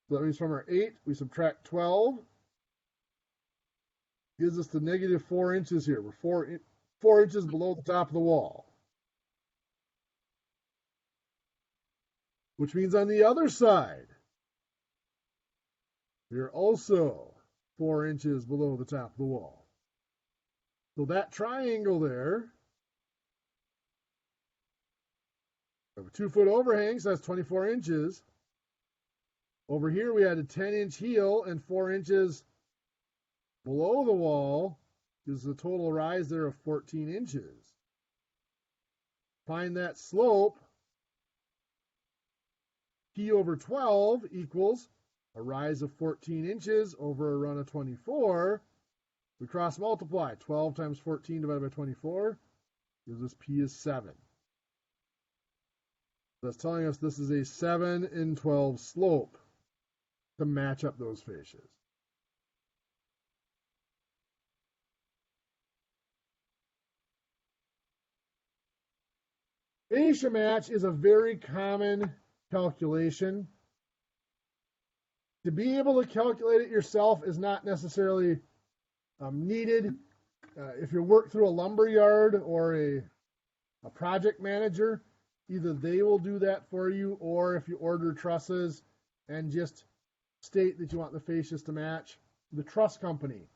So that means from our 8, we subtract 12. Gives us the negative 4 inches here. We're 4 inches below the top of the wall. Which means on the other side, we're also 4 inches below the top of the wall. So that triangle there, we have a 2-foot overhang, so that's 24 inches. Over here, we had a 10-inch heel and 4 inches below the wall is the total rise there of 14 inches. Find that slope. P over 12 equals a rise of 14 inches over a run of 24. We cross multiply. 12 times 14 divided by 24 gives us P is 7. That's telling us this is a 7/12 slope to match up those fascias. Fascia match is a very common calculation. To be able to calculate it yourself is not necessarily needed. If you work through a lumber yard or a project manager, either they will do that for you, or if you order trusses and just state that you want the fascias to match, the truss company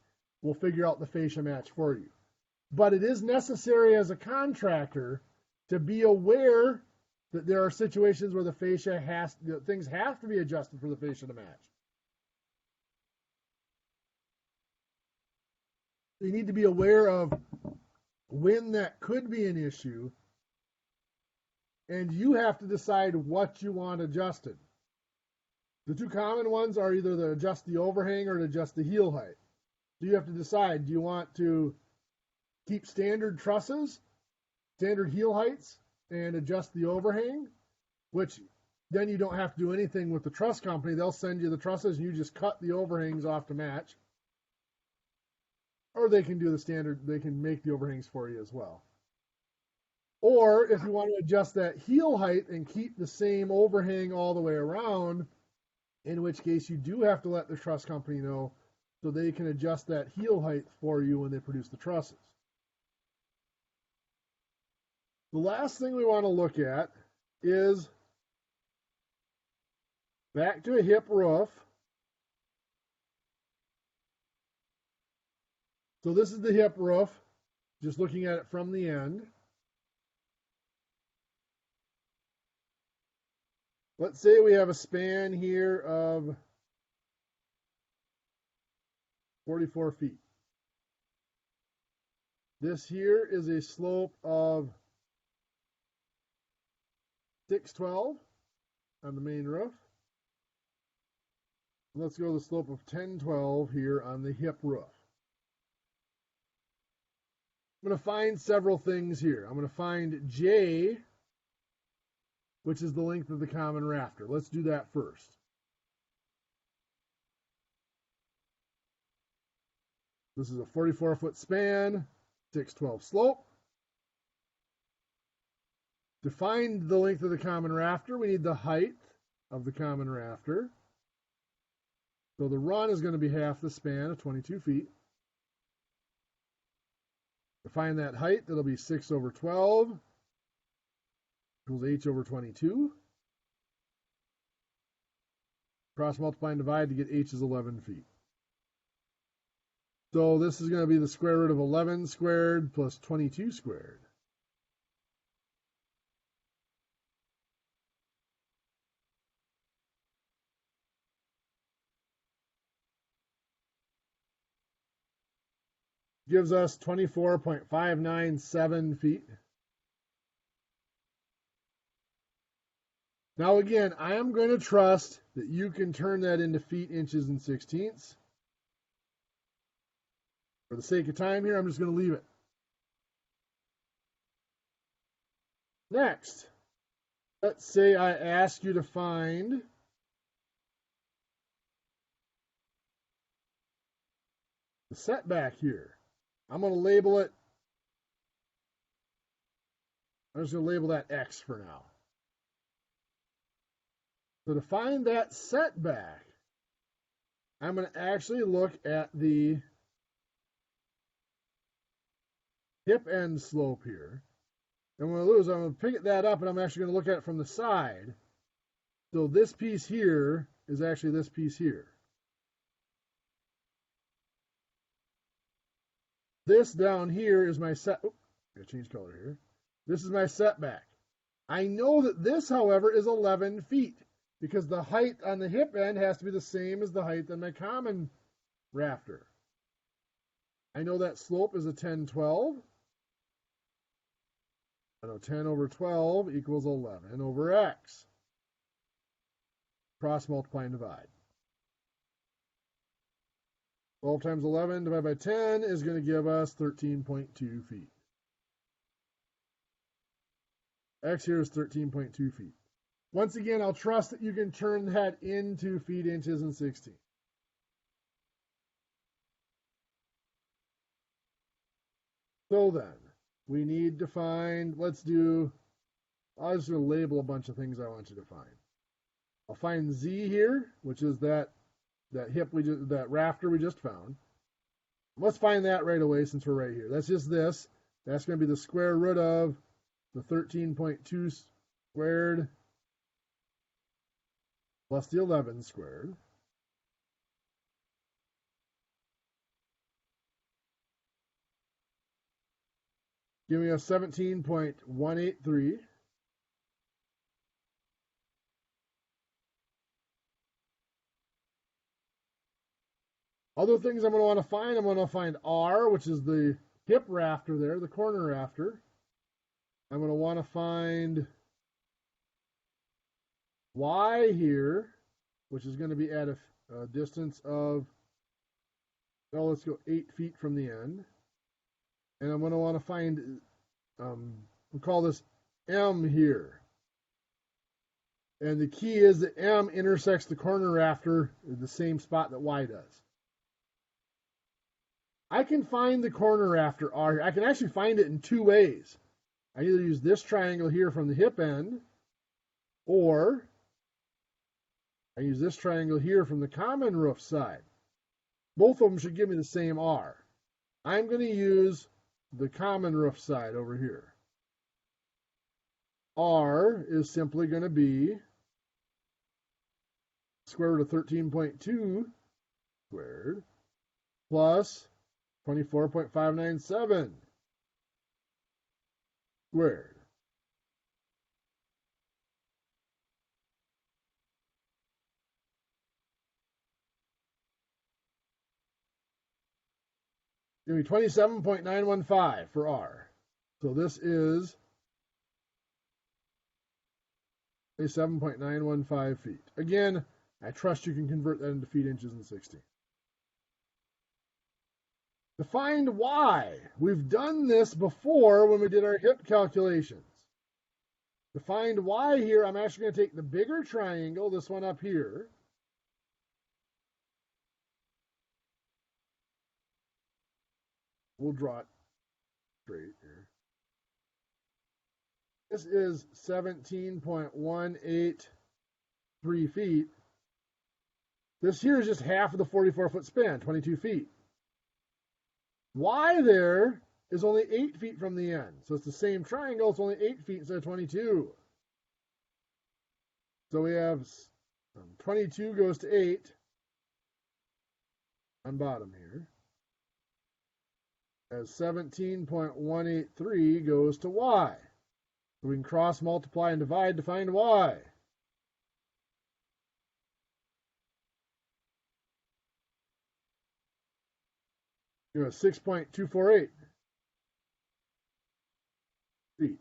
will figure out the fascia match for you. But it is necessary as a contractor to be aware that there are situations where the fascia things have to be adjusted for the fascia to match. You need to be aware of when that could be an issue, and you have to decide what you want adjusted. The two common ones are either to adjust the overhang or to adjust the heel height. So you have to decide, do you want to keep standard trusses, standard heel heights, and adjust the overhang, which then you don't have to do anything with the truss company. They'll send you the trusses and you just cut the overhangs off to match. Or they can do the standard, they can make the overhangs for you as well. Or if you want to adjust that heel height and keep the same overhang all the way around, in which case you do have to let the truss company know so they can adjust that heel height for you when they produce the trusses. The last thing we want to look at is back to a hip roof. So this is the hip roof, just looking at it from the end. Let's say we have a span here of 44 feet. This here is a slope of 6/12 on the main roof. Let's go to the slope of 1012 here on the hip roof. I'm going to find several things here. I'm going to find J, which is the length of the common rafter. Let's do that first. This is a 44-foot span, 612 slope. To find the length of the common rafter, we need the height of the common rafter. So the run is going to be half the span of 22 feet. To find that height, that'll be 6 over 12 equals h over 22. Cross multiply and divide to get h is 11 feet. So this is going to be the square root of 11 squared plus 22 squared. Gives us 24.597 feet. Now again, I am going to trust that you can turn that into feet, inches, and sixteenths. For the sake of time here, I'm just going to leave it. Next, let's say I ask you to find the setback here. I'm going to label it, I'm just going to label that X for now. So to find that setback, I'm going to actually look at the hip end slope here. And what I'm going to do is I'm going to pick that up and I'm actually going to look at it from the side. So this piece here is actually this piece here. This down here is my set. Oops, gotta change color here. This is my setback. I know that this, however, is 11 feet because the height on the hip end has to be the same as the height on my common rafter. I know that slope is a 10/12. I know 10 over 12 equals 11 over x. Cross multiply and divide. 12 times 11 divided by 10 is going to give us 13.2 feet. X here is 13.2 feet. Once again, I'll trust that you can turn that into feet, inches, and sixteenths. So then, we need to find, I'm just going to label a bunch of things I want you to find. I'll find Z here, which is that rafter we just found. Let's find that right away since we're right here. That's just this. That's going to be the square root of the 13.2 squared plus the 11 squared. Giving us 17.183. Other things I'm going to want to find R, which is the hip rafter there, the corner rafter. I'm going to want to find Y here, which is going to be at a distance of, well, let's go 8 feet from the end. And I'm going to want to find, we'll call this M here. And the key is that M intersects the corner rafter in the same spot that Y does. I can find the corner rafter R here. I can actually find it in two ways. I either use this triangle here from the hip end, or I use this triangle here from the common roof side. Both of them should give me the same R. I'm going to use the common roof side over here. R is simply going to be square root of 13.2 squared plus 24.597 squared. Give me 27.915 for R. So this is 27.915 feet. Again, I trust you can convert that into feet, inches, and 16. To find y, we've done this before when we did our hip calculations. To find y here, I'm actually going to take the bigger triangle, this one up here. We'll draw it straight here. This is 17.183 feet. This here is just half of the 44-foot span, 22 feet. Y there is only 8 feet from the end. So it's the same triangle, it's only 8 feet instead of 22. So we have 22 goes to 8 on bottom here. As 17.183 goes to y. So we can cross, multiply, and divide to find y. You know, 6.248 feet.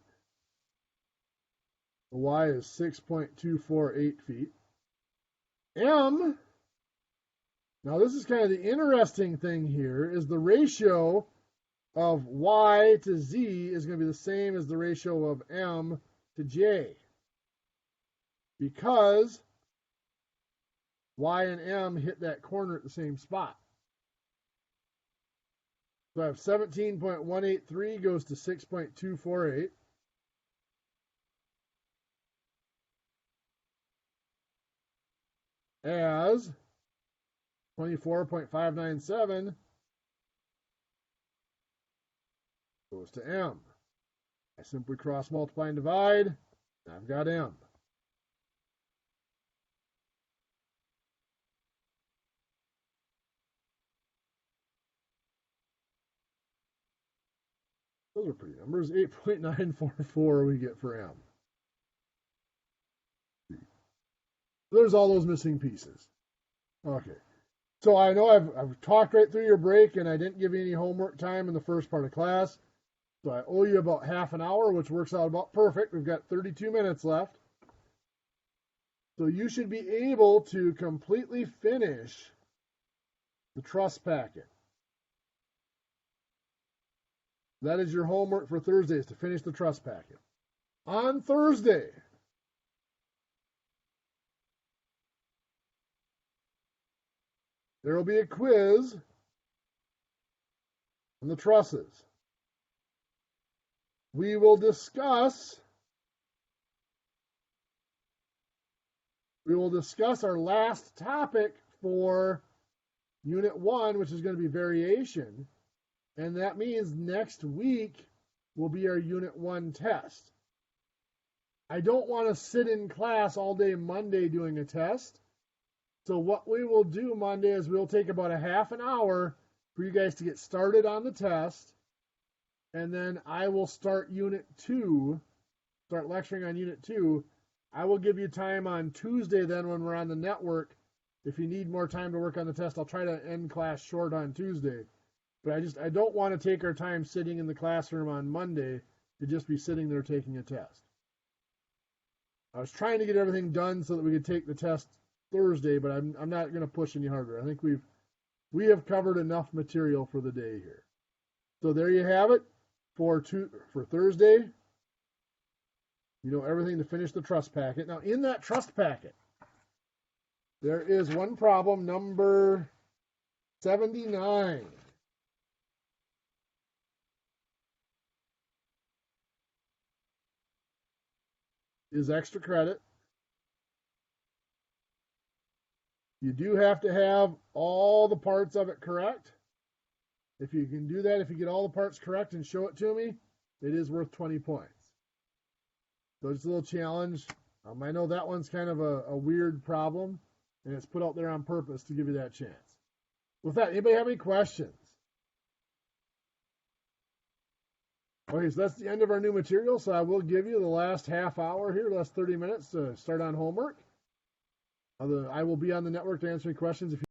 The y is 6.248 feet. M, now this is kind of the interesting thing here, is the ratio of y to z is going to be the same as the ratio of m to j. Because y and m hit that corner at the same spot. So I have 17.183 goes to 6.248. As 24.597 goes to m. I simply cross, multiply, and divide, and I've got m. Those are pretty numbers. 8.944 we get for m. There's all those missing pieces. Okay. So I know I've talked right through your break, and I didn't give you any homework time in the first part of class. So I owe you about half an hour, which works out about perfect. We've got 32 minutes left. So you should be able to completely finish the truss packet. That is your homework for Thursday, is to finish the truss packet. On Thursday, there will be a quiz on the trusses. We will discuss our last topic for Unit 1, which is going to be variation. And that means next week will be our Unit 1 test. I don't want to sit in class all day Monday doing a test. So what we will do Monday is we'll take about a half an hour for you guys to get started on the test. And then I will start Unit 2, start lecturing on Unit 2. I will give you time on Tuesday then when we're on the network. If you need more time to work on the test, I'll try to end class short on Tuesday. But I don't want to take our time sitting in the classroom on Monday to just be sitting there taking a test. I was trying to get everything done so that we could take the test Thursday, but I'm not going to push any harder. I think we have covered enough material for the day here. So there you have it for Thursday. You know everything to finish the trust packet. Now in that trust packet, there is one problem, number 79. Is extra credit. You do have to have all the parts of it correct. If you can do that, if you get all the parts correct and show it to me, it is worth 20 points. So it's a little challenge. I know that one's kind of a weird problem, and it's put out there on purpose to give you that chance. With that, anybody have any questions? Okay, so that's the end of our new material. So I will give you the last half hour here, the last 30 minutes to start on homework. I will be on the network to answer any questions if you